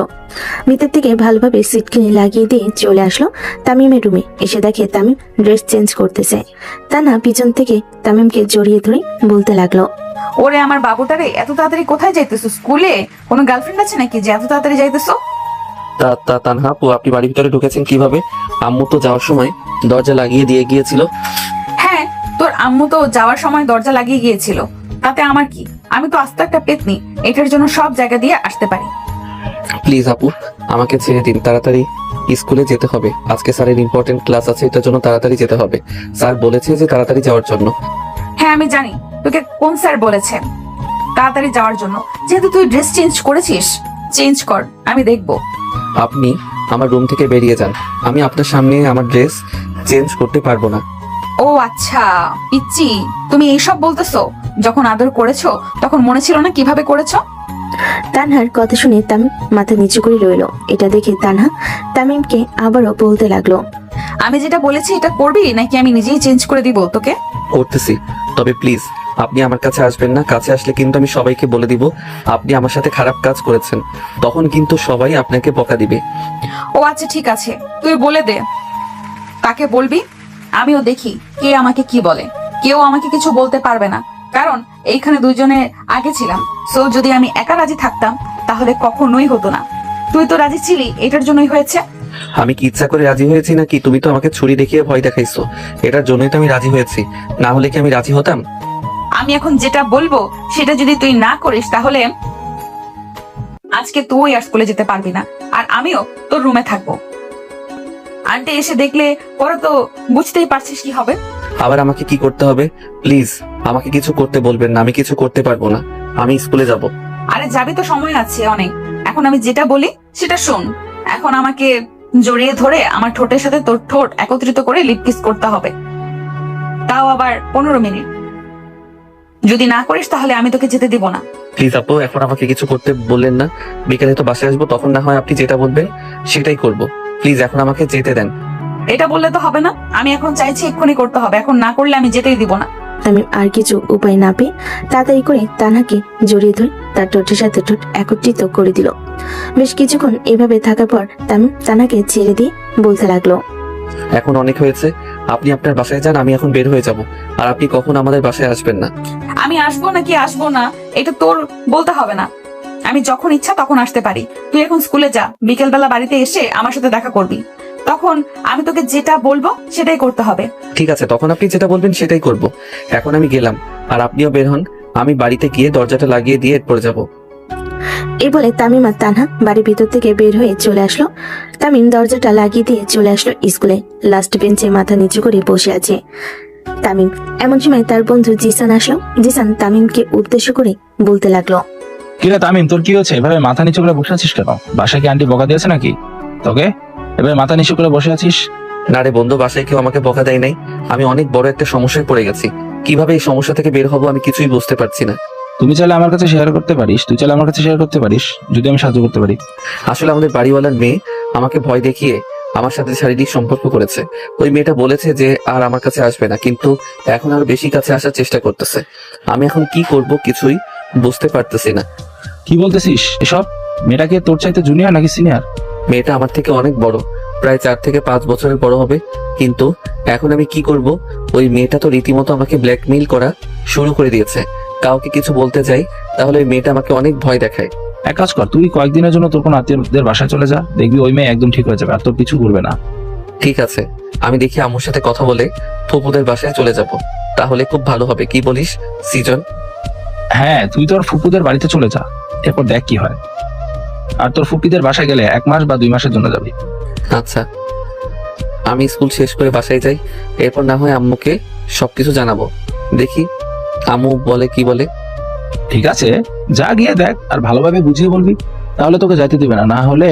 ভিতর থেকে ভালোভাবে সিট কিনে লাগিয়ে দিয়ে চলে আসলো তামিমের রুমে। এসে দেখে তামিম ড্রেস চেঞ্জ করতেছে। তানহা পিছন থেকে তামিমকে জড়িয়ে ধরে বলতে লাগলো, ওরে আমার বাবুটারে, এত তাড়াতাড়ি কোথায় যাইতেছো? স্কুলে কোনো গার্লফ্রেন্ড আছে নাকি যে এত তাড়াতাড়ি যাইতেছো? তানহা আপু, আপনি বাড়ির ভিতরে ঢুকেছেন কিভাবে? আম্মু তো যাওয়ার সময় দরজা লাগিয়ে দিয়ে গিয়েছিল। হ্যাঁ, তোর আম্মু তো যাওয়ার সময় দরজা লাগিয়ে গিয়েছিল, তাতে আমার কি? আমি তো আস্তে একটা পেতনি, এটার জন্য সব জায়গা দিয়ে আসতে পারি। প্লিজ আপু, আমাকে ছেড়ে দিন, তাড়াতাড়ি স্কুলে যেতে হবে। আজকে স্যারের ইম্পর্টেন্ট ক্লাস আছে, এটার জন্য তাড়াতাড়ি যেতে হবে। স্যার বলেছে যে তাড়াতাড়ি যাওয়ার জন্য। হ্যাঁ আমি জানি তোকে কোন স্যার বলেছে তাড়াতাড়ি যাওয়ার জন্য। যেহেতু তুই ড্রেস চেঞ্জ করেছিস, চেঞ্জ কর, আমি দেখবো। আপনি আমার রুম থেকে বেরিয়ে যান, আমি আপনার সামনে আমার ড্রেস চেঞ্জ করতে পারবো না। ও আচ্ছা পিচ্চি, তুমি এইসব বলতেছো? যখন আদর করেছো তখন মনে ছিল না কিভাবে করেছো? তানহার কথা শুনে তামিম মাথা নিচু করে রইল। এটা দেখে তানহা তামিমকে আবারও বলতে লাগলো, আমি যেটা বলেছি এটা করবি নাকি আমি নিজেই চেঞ্জ করে দিব তোকে? করতেছি, তবে প্লিজ আপনি আমার কাছে আসবেন না। কাছে আসলে কিন্তু আমি সবাইকে বলে দিব আপনি আমার সাথে খারাপ কাজ করেছেন, তখন কিন্তু সবাই আপনাকে বকা দিবে। ও আচ্ছা ঠিক আছে, তুই বলে দে তাকে বলবি, আমিও দেখি কে আমাকে কি বলে। কেউ আমাকে কিছু বলতে পারবে না, কারণ এইখানে দুজনে আগে ছিলাম। সো যদি আমি একা রাজি থাকতাম তাহলে কখনোই হতো না। তুই তো রাজি ছিলি, এটার জন্যই হয়েছে। আমি কি ইচ্ছা করে রাজি হয়েছি নাকি? তুমি তো আমাকে ছুরি দেখিয়ে ভয় দেখাইছো, এটার জন্যই তো আমি রাজি হয়েছি। না হলে কি আমি রাজি হতাম? আমি এখন যেটা বলবো সেটা যদি তুই না করিস তাহলে আজকে তুই আর স্কুলে যেতে পারবি না, আর আমিও তোর রুমে থাকবো। আন্টি এসে দেখলে পরে তো বুঝতেই পারছিস কি হবে। আবার আমাকে কি করতে হবে? প্লিজ আমাকে কিছু করতে বলবেন না, আমি কিছু করতে পারবো না। আমি স্কুলে যাব। আরে যাবি তো, সময় আছে অনেক। এখন আমি যেটা বলি সেটা শোন। এখন আমাকে জড়িয়ে ধরে আমার ঠোঁটের সাথে তোর ঠোঁট একত্রিত করে লিপ কিস করতে হবে, তাও আবার 15 মিনিট। যদি না করিস তাহলে আমি তোকে যেতে দিব না। প্লিজ আপু, এখন আমাকে কিছু করতে বললেন না। বিকেলে তো বাসায় আসবো, তখন না হয় আপনি যেটা বলবেন সেটাই করব। প্লিজ এখন আমাকে যেতে দেন। এটা বললে তো হবে না, আমি এখন চাইছি এক্ষুনি করতে হবে। এখন না করলে আমি যেতেই দিব না। তামিম আর কিছু উপায় না পেয়ে তাড়াতাড়ি করে তানহাকে জড়িয়ে ধরে তার ঠোঁটের সাথে ঠোঁট একত্রিত করে দিল। বেশ কিছুক্ষণ এভাবে থাকার পর তামিম তানহাকে ছেড়ে দিয়ে বলতে লাগলো, এখন অনেক হয়েছে, আপনি আপনার বাসায় যান, আমি এখন বের হয়ে যাব। আর আপনি কখন আমাদের বাসায় আসবেন না। আমি আসবো নাকি আসবো না এটা তোর বলতে হবে না। আমি যখন ইচ্ছা তখন আসতে পারি। তুই এখন স্কুলে যা, বিকেল বেলা বাড়িতে এসে আমার সাথে দেখা করবি। তখন আমি তোকে যেটা বলবো সেটাই করতে হবে। ঠিক আছে, তখন আপনি যেটা বলবেন সেটাই করব। এখন আমি গেলাম, আর আপনিও বের হন। আমি বাড়িতে গিয়ে দরজাটা লাগিয়ে দিয়ে এরপর যাব। এই বলে তামিম আর তানহা বাড়ির ভিতর থেকে বের হয়ে চলে আসলো। তামিম দরজাটা লাগিয়ে দিয়ে চলে আসলো স্কুলে। লাস্ট বেঞ্চে মাথা নিচু করে বসে আছে তামিম। এমন সময় তার বন্ধু জিসান আসলো। জিসান তামিমকে উদ্দেশ্য করে বলতে লাগলো, কিরে তামিম, তোর কি হচ্ছে? এভাবে মাথা নিচু করে বসে আছিস কেন? বাসায় কি আন্টি বকা দিয়েছে নাকি তোকে? এভাবে মাথা নিচু করে বসে আছিস? না রে বন্ধু, বাসায় কেউ আমাকে বকা দেয় নাই। আমি অনেক বড় একটা সমস্যায় পড়ে গেছি। কিভাবে এই সমস্যা থেকে বের হবো আমি কিছুই বুঝতে পারছি না। তুমি চাইলে আমার কাছে শেয়ার করতে পারিস, তুই চাইলে আমার কাছে শেয়ার করতে পারিস, যদি আমি সাহায্য করতে পারি। আসলে আমাদের বাড়িওয়ালার মেয়ে আমাকে ভয় দেখিয়ে আমার সাথে শারীরিক সম্পর্ক করেছে। ওই মেয়েটা বলেছে যে আর আমার কাছে আসবে না, কিন্তু এখন আরো বেশি কাছে আসার চেষ্টা করতেছে। আমি এখন কি করব কিছুই বুঝতে পারতেছি না। কি বলতেছিস এসব? মেয়েটাকে তোর চাইতে জুনিয়র নাকি সিনিয়র? মেয়েটা আমার থেকে অনেক বড়, প্রায় 4 থেকে 5 বছরের বড় হবে। কিন্তু এখন আমি কি করব? ওই মেয়েটা তো রীতিমতো আমাকে ব্ল্যাকমেইল করা শুরু করে দিয়েছে। কাউকে কিছু বলতে যাই তাহলে ওই মেয়েটা আমাকে অনেক ভয় দেখায়। এক কাজ কর, তুই কয়েকদিনের জন্য তোর কোনো আত্মীয়দের বাসায় চলে যা, দেখবি ওই মেয়ে একদম ঠিক হয়ে যাবে আর তোর কিছু করবে না। ঠিক আছে, আমি দেখি আম্মুর সাথে কথা বলে ফুপুদের বাসায় চলে যাব, তাহলে খুব ভালো হবে। কি বলিস সৃজন? হ্যাঁ, তুই তোর ফুপুদের বাড়িতে চলে যা, এরপর দেখ কি হয়। আর তোর ফুপিদের বাসায় গেলে 1 মাস বা 2 মাসের জন্য যাবি। আচ্ছা, আমি স্কুল শেষ করে বাসায় যাই, এরপর না হয় আম্মুকে সবকিছু জানাবো। দেখি আম্মু বলে কি বলে। ঠিক আছে, যা গিয়ে দেখ, আর ভালোভাবে বুঝিয়ে বলবি, তাহলে তোকে যাইতে দিবে না, না হলে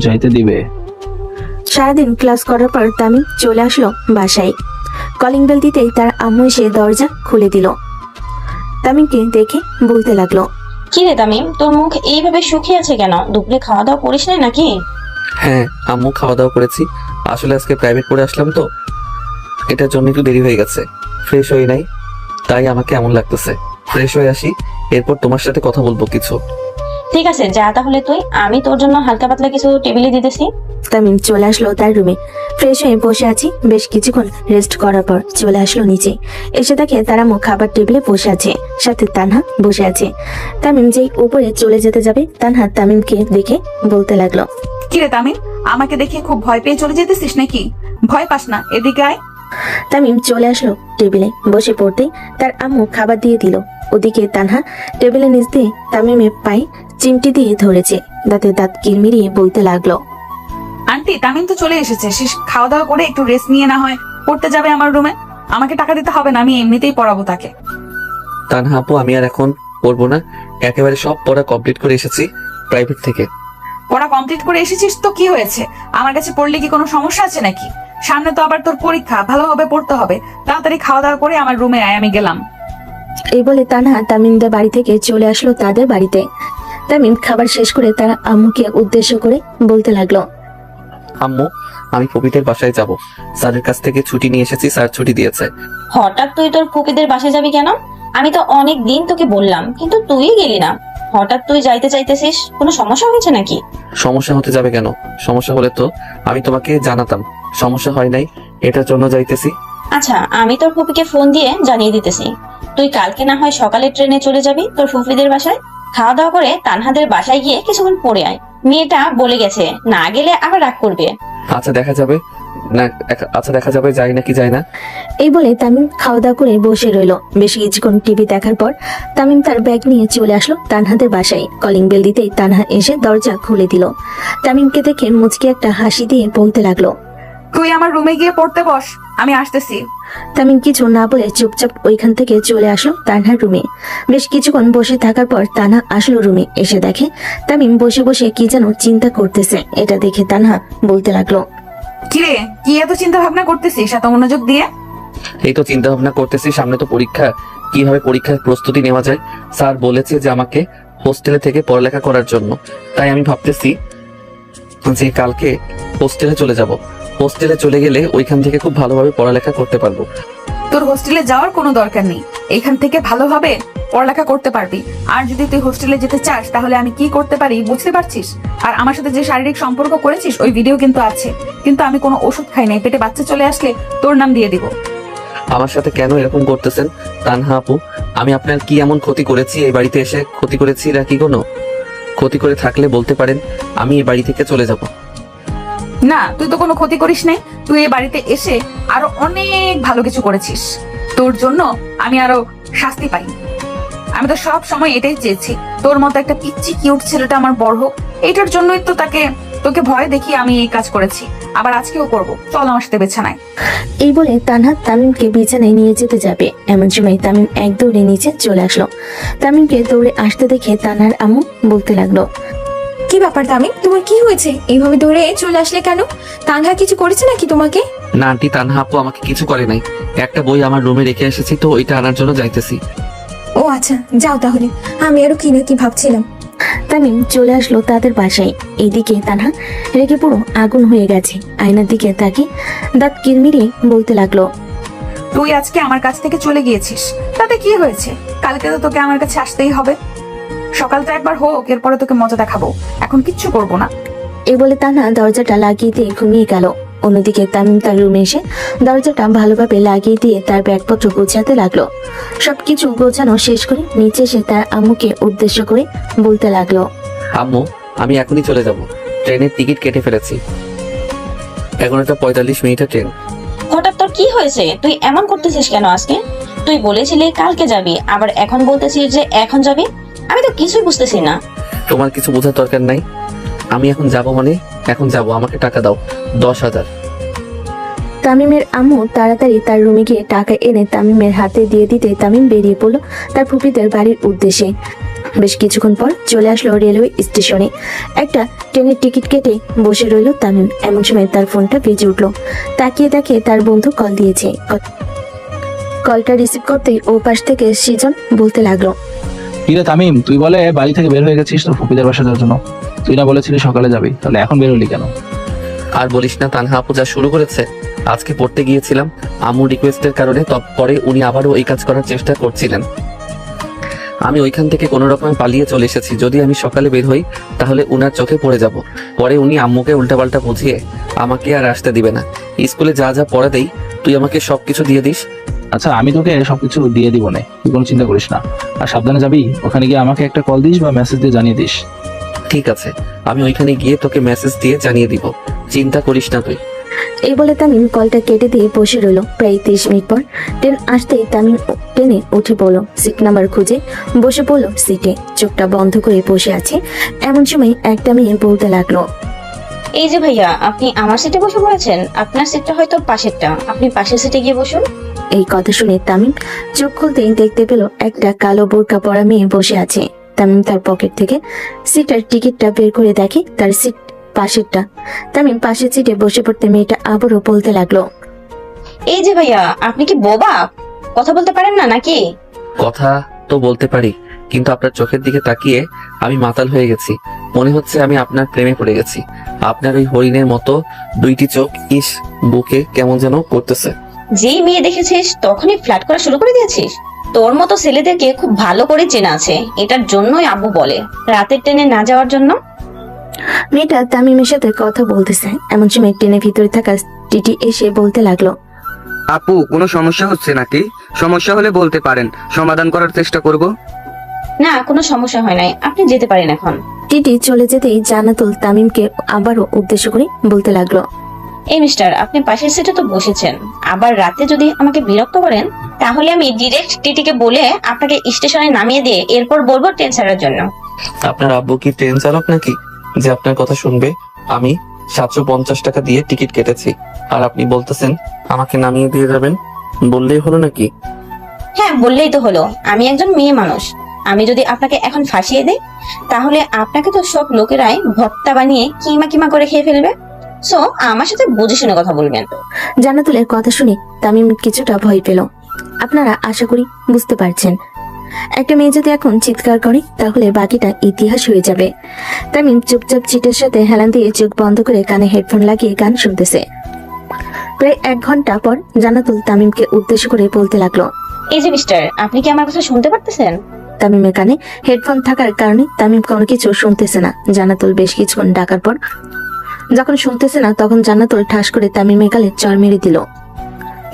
যাইতে দিবে। সারাদিন ক্লাস করার পর তামিম চলে আসলো বাসায়। কলিং বেল দিতেই তার আম্মু এসে দরজা খুলে দিল। তামিমকে দেখে বলতে লাগলো, কি রে তামিম, তোর মুখ এইভাবে শুকিয়ে আছে কেন? দুপুরে খাওয়া দাওয়া করিস না নাকি? হ্যাঁ আম্মু, খাওয়া দাওয়া করেছি। আসলে আজকে প্রাইভেট পড়ে আসলাম তো, এটার জন্য একটু দেরি হয়ে গেছে। ফ্রেশ হই নাই, তাই আমাকে এমন লাগতেছে। ফ্রেশ হয়ে আসি, এরপর তোমার সাথে কথা বলবো কিছু। ঠিক আছে, যা তাহলে তুই, আমি তোর জন্য হালকা পাতলা কিছু টেবিলে দিতেছি। তামিম চলে আসলো তার রুমে। ফ্রেশ হয়ে বসে আছি। বেশ কিছুক্ষণ রেস্ট করার পর চলে আসলো নিচে। এসে দেখে তার আম্মু খাবার টেবিলে বসে আছে, সাথে তানহা বসে আছে। তামিম যেই উপরে চলে যেতে যাবে, তানহা তামিমকে দেখে বলতে লাগলো, কিরে তামিম, আমাকে দেখে খুব ভয় পেয়ে চলে যেতেছিস নাকি? ভয় পাস না, এদিকে আয়। তামিম চলে আসলো টেবিলে বসে পড়তেই তার আম্মু খাবার দিয়ে দিল। ওদিকে তানহা টেবিলের নিচ দিয়ে তামিমের পায়ে চিমটি দিয়ে ধরেছে, দাঁতে দাঁত কিরমিরিয়ে বলতে লাগলো, আন্টি, তামিম তো চলে এসেছে। শেষ খাওয়া দাওয়া করে একটু রেস্ট নিয়ে না হয় পড়তে যাবে আমার রুমে। আমাকে টাকা দিতে হবে না, আমি এমনিতেই পড়াবো তাকে। তানহা আপু, আমি আর এখন পড়বো না, একেবারে সব পড়া কমপ্লিট করে এসেছি প্রাইভেট থেকে। পড়া কমপ্লিট করে এসেছিস তো কি হয়েছে? আমার কাছে পড়লে কি কোনো সমস্যা আছে নাকি? সামনে তো আবার তোর পরীক্ষা, ভালোভাবে পড়তে হবে। তাড়াতাড়ি খাওয়া দাওয়া করে আমার রুমে আয়, আমি গেলাম। এই বলে তানহা তামিমদের বাড়ি থেকে চলে আসলো তাদের বাড়িতে। তামিম খাবার শেষ করে তার আম্মুকে উদ্দেশ্য করে বলতে লাগলো, আম্মু, আমি ফুপিদের বাসায় যাব। স্যারের কাছ থেকে ছুটি নিয়ে এসেছি, স্যার ছুটি দিয়েছে। হঠাৎ তুই তোর ফুপিদের বাসায় যাবি কেন? আমি তো অনেক দিন তোকে বললাম, কিন্তু তুই গেলি না। হঠাৎ তুই যাইতে চাইতেছিস, কোনো সমস্যা হয়েছে নাকি? সমস্যা হতে যাবে কেন? সমস্যা হলে তো আমি তোমাকে জানাতাম। সমস্যা হয় নাই, এটার জন্য যাইতেছি। আচ্ছা, আমি তোর ফুপিকে ফোন দিয়ে জানিয়ে দিতেছি। তুই কালকে না হয় সকালে ট্রেনে চলে যাবি তোর ফুপিদের বাসায়। খাওয়া দাওয়া করে তানহাদের বাসায় গিয়ে কিছুক্ষণ পড়ে আয়। মেয়েটা বলে গেছে, না গেলে আবার রাগ করবে। আচ্ছা দেখা যাবে না, আচ্ছা দেখা যাবে, যাই নাকি যাই না। এই বলে তামিম খাওয়া দাওয়া করে বসে রইল। বেশ কিছুক্ষণ টিভি দেখার পর তামিম তার ব্যাগ নিয়ে চলে আসলো তানহাদের বাসায়। কলিং বেল দিতেই তানহা এসে দরজা খুলে দিল। তামিমকে দেখে মুচকি একটা হাসি দিয়ে বলতে লাগলো, তুই আমার রুমে গিয়ে পড়তে বস, আমি আসতেছি। তামিম কিছু না বলে চুপচাপ ওইখান থেকে চলে আসলো তানহার রুমে। বেশ কিছুক্ষণ বসে থাকার পর তানহা আসলো রুমে। এসে দেখে তামিম বসে বসে কি যেন চিন্তা করতেছে। এটা দেখে তানহা বলতে লাগলো, কিরে, কি এত চিন্তা ভাবনা করতেছিস এত মনোযোগ দিয়ে? এই তো চিন্তা ভাবনা করতেছি, সামনে তো পরীক্ষা, কিভাবে পরীক্ষার প্রস্তুতি নেওয়া যায়। স্যার বলেছে যে আমাকে হোস্টেলে থেকে পড়ালেখা করার জন্য, তাই আমি ভাবতেছি যে কালকে হোস্টেলে চলে যাব। হোস্টেলে চলে গেলে ওইখান থেকে খুব ভালোভাবে পড়ালেখা করতে পারবো। তোর হোস্টেলে যাওয়ার কোনো দরকার নেই, এখান থেকে ভালোভাবে পড়ালেখা করতে পারবি। আর যদি তুই হোস্টেলে যেতে চাস তাহলে আমি কি করতে পারি বুঝতে পারছিস? আর আমার সাথে যে শারীরিক সম্পর্ক করেছিস ওই ভিডিও কিন্তু আছে, কিন্তু আমি কোনো ওষুধ খাই নাই। পেটে বাচ্চা চলে আসলে তোর নাম দিয়ে দিব। আমার সাথে কেন এরকম করতেছেন তানহা আপু? আমি আপনার কি এমন ক্ষতি করেছি? এই বাড়িতে এসে ক্ষতি করেছি নাকি? কোনো ক্ষতি করে থাকলে বলতে পারেন, আমি এই বাড়ি থেকে চলে যাব। না, তুই তো কোনো ক্ষতি করিস নাই। তুই এই বাড়িতে এসে আরো অনেক ভালো কিছু করেছিস। তোর জন্য আমি আরো শাস্তি পাই। আমি তো সব সময় এটাই চেয়েছি, তোর মতো একটা পিচ্চি কিউট ছেলেটা আমার বড় হোক। এটার জন্যই তো তোকে ভয় দেখিয়ে আমি এই কাজ করেছি, আবার আজকেও করব। চল আমার সাথে বিছানায়। এই বলে তানহা তামিমকে বিছানায় নিয়ে যেতে যাবে। এমন সময় তামিম এক দৌড়ে নিচে চলে আসলো। তামিমকে দৌড়ে আসতে দেখে তানহার আম্মু বলতে লাগলো, কি ব্যাপার তামিম, তোমার কি হয়েছে? এইভাবে ধরে চলে আসলে কেন? তানহা কিছু করেছে নাকি তোমাকে? না আন্টি, তানহা আপু আমাকে কিছু করে নাই। একটা বই আমার রুমে রেখে এসেছি, তো ওইটা আনার জন্য যাইতেছি। ও আচ্ছা, যাও তাহলে। আমি আরো কি না কি ভাবছিলাম। তামিম চলে আসলো তাদের বাসায়। এইদিকে তানহা রেগে পুরো আগুন হয়ে গেছে। আয়নার দিকে তাকে দাঁত কিরমিরে বলতে লাগলো, তুই আজকে আমার কাছ থেকে চলে গিয়েছিস, তাতে কি হয়েছে? কালকে তো তোকে আমার কাছে আসতেই হবে। সকালটা একবার হোক, এরপরে তোকে মজা দেখাবো। এখন কিচ্ছু করবো না। এই বলে তানহা দরজাটা লাগিয়ে দিয়ে ঘুমিয়ে গেল। অন্যদিকে তামিম তার রুমে এসে দরজাটা ভালোভাবে লাগিয়ে দিয়ে তার ব্যাগপত্র গোছাতে লাগলো। সবকিছু গোছানো শেষ করে নিচে এসে তার আম্মুকে উদ্দেশ্য করে বলতে লাগলো, আম্মু, আমি এখনই চলে যাব। ট্রেনের টিকিট কেটে ফেলেছি। 11:45 ট্রেন। হঠাৎ তোর কি হয়েছে? তুই এমন করতেছিস কেন আজকে? তুই বলেছিলি কালকে যাবি, আবার এখন বলতেছিস যে এখন যাবি। আমি তো কিছুই বুঝতেছি না। তোমার কিছু বোঝার দরকার নাই। আমি এখন যাব মানে এখন যাব। আমাকে টাকা দাও, 10,000। তামিমের আম্মু তাড়াতাড়ি তার রুমে গিয়ে টাকা এনে তামিমের হাতে দিয়ে দিতে তামিম বেরিয়ে পড়লো তার ফুপিদের বাড়ির উদ্দেশ্যে। বেশ কিছুক্ষণ পর চলে আসলো রেলওয়ে স্টেশনে। একটা ট্রেনের টিকিট কেটে বসে রইল তামিম। এমন সময় তার ফোনটা বেজে উঠলো। তাকিয়ে দেখে তার বন্ধু কল দিয়েছে। কলটা রিসিভ করতেই ও পাশ থেকে সৃজন বলতে লাগলো, কিরে তামিম, তুই বলে বাড়ি থেকে বের হয়ে গেছিস তোর ফুপিদের বাসা যাওয়ার জন্য। তুই না বলেছিলি সকালে যাবি, তাহলে এখন বের হলি কেন? আর বলিস না, তানহা আপু যা শুরু করেছে। আজকে পড়তে গিয়েছিলাম আম্মুর রিকোয়েস্টের কারণে, পরে উনি আবারও এই কাজ করার চেষ্টা করছিলেন। আমি ওইখান থেকে কোনো রকমে পালিয়ে চলে এসেছি। যদি আমি সকালে বের হই তাহলে উনার চোখে পড়ে যাব। পরে উনি আম্মুকে উল্টাপাল্টা বুঝিয়ে আমাকে আর আসতে দিবে না। স্কুলে যা যা পড়া দেই তুই আমাকে সবকিছু দিয়ে দিস। আচ্ছা, আমি তোকে সবকিছু দিয়ে দিব না, তুই কোনো চিন্তা করিস না। আর সাবধানে যাবি। ওখানে গিয়ে আমাকে একটা কল দিস বা মেসেজ দিয়ে জানিয়ে দিস। ঠিক আছে, আমি ওইখানে গিয়ে তোকে মেসেজ দিয়ে জানিয়ে দিব। চিন্তা করিস না তুই। এই বলে তামিম কলটা কেটে দিয়ে বসে রইল। প্রায় 30 মিনিট পর ট্রেন আসতেই তামিম ট্রেনে উঠে পড়লো। সিট নাম্বার খুঁজে বসে পড়লো সিটে। চোখটা বন্ধ করে বসে আছে। এমন সময় একটা মেয়ে বলতে লাগলো, এই যে ভাইয়া, আপনি আমার সিটে বসে পড়েছেন। আপনার সিটটা হয়তো পাশেরটা, আপনি পাশের সিটে গিয়ে বসুন। এই কথা শুনে তামিম চোখ খুলতেই দেখতে পেল একটা কালো বোরকা পরা মেয়ে বসে আছে। তামিম তার পকেট থেকে সিটের টিকিটটা বের করে দেখে তার সিট পাশেরটা। তামিম পাশের সিটে বসে পড়তে মেয়েটা আবারও বলতে লাগলো, এই যে ভাইয়া, আপনি কি বোবা? কথা বলতে পারেন না নাকি? কথা তো বলতে পারি, কিন্তু আপনার চোখের দিকে তাকিয়ে আমি মাতাল হয়ে গেছি। মনে হচ্ছে আমি আপনার প্রেমে পড়ে গেছি। আপনার ওই হরিণের মতো দুইটি চোখ ইস বুকে কেমন যেন করতেছে। যেই মেয়ে দেখেছিস তখনই ফ্ল্যাট করা শুরু করে দিয়েছিস। তোর মতো ছেলেদেরকে খুব ভালো করে চেনা আছে। এটার জন্যই আব্বু বলে রাতের ট্রেনে না যাওয়ার জন্য। মেয়েটা তামিমের সাথে কথা বলতেছে। এমন সময় ট্রেনের ভিতরে থাকা টিটি এসে বলতে লাগলো, আপু, কোনো সমস্যা হচ্ছে নাকি? সমস্যা হলে বলতে পারেন, সমাধান করার চেষ্টা করব। না, কোনো সমস্যা হয় নাই, আপনি যেতে পারেন এখন। টিটি চলে যেতেই জান্নাতুল তামিমকে আবারও উদ্দেশ্য করে বলতে লাগলো, এই মিস্টার, আপনি পাশের সিটে তো বসেছেন, আবার রাতে যদি আমাকে বিরক্ত করেন তাহলে আমি ডিরেক্ট টিটিকে বলে আপনাকে স্টেশনে নামিয়ে দিয়ে এরপর বলবো ট্রেন ছাড়ার জন্য। আপনার আব্বু কি ট্রেন চালক নাকি যে আপনার কথা শুনবে? আমি 750 টাকা দিয়ে টিকিট কেটেছি, আর আপনি বলতেছেন আমাকে নামিয়ে দিয়ে যাবেন। বললেই হলো নাকি? হ্যাঁ, বললেই তো হলো। আমি একজন মেয়ে মানুষ। আমি যদি আপনাকে এখন ফাঁসিয়ে দেই, তাহলে আপনাকে তো সব লোকেরাই ভর্তা বানিয়ে কিমা কিমা করে খেয়ে ফেলবে। সো আমার সাথে বুঝে শুনে কথা বলবেন। জান্নাতুলের কথা শুনে তামিম কিছুটা ভয় পেল। আপনারা আশা করি বুঝতে পারছেন, একটা মেয়ে যদি এখন চিৎকার করে তাহলে বাকিটা ইতিহাস হয়ে যাবে। তামিম চুপচাপ চিটের সাথে হেলান দিয়ে চোখ বন্ধ করে কানে হেডফোন লাগিয়ে গান শুনতেছে। প্রায় 1 ঘন্টা পর জান্নাতুল তামিমকে উদ্দেশ্য করে বলতে লাগলো। এই যে মিস্টার, আপনি কি আমার কথা শুনতে পারতেছেন? তামিমের কানে হেডফোন থাকার কারণে তামিম কোনো কিছু শুনতেছে না। জান্নাতুল বেশ কিছুক্ষণ ডাকার পর যখন শুনতেছে না, তখন জান্নাতুল ঠাস করে তামিমের গালে চড় মেরে দিল।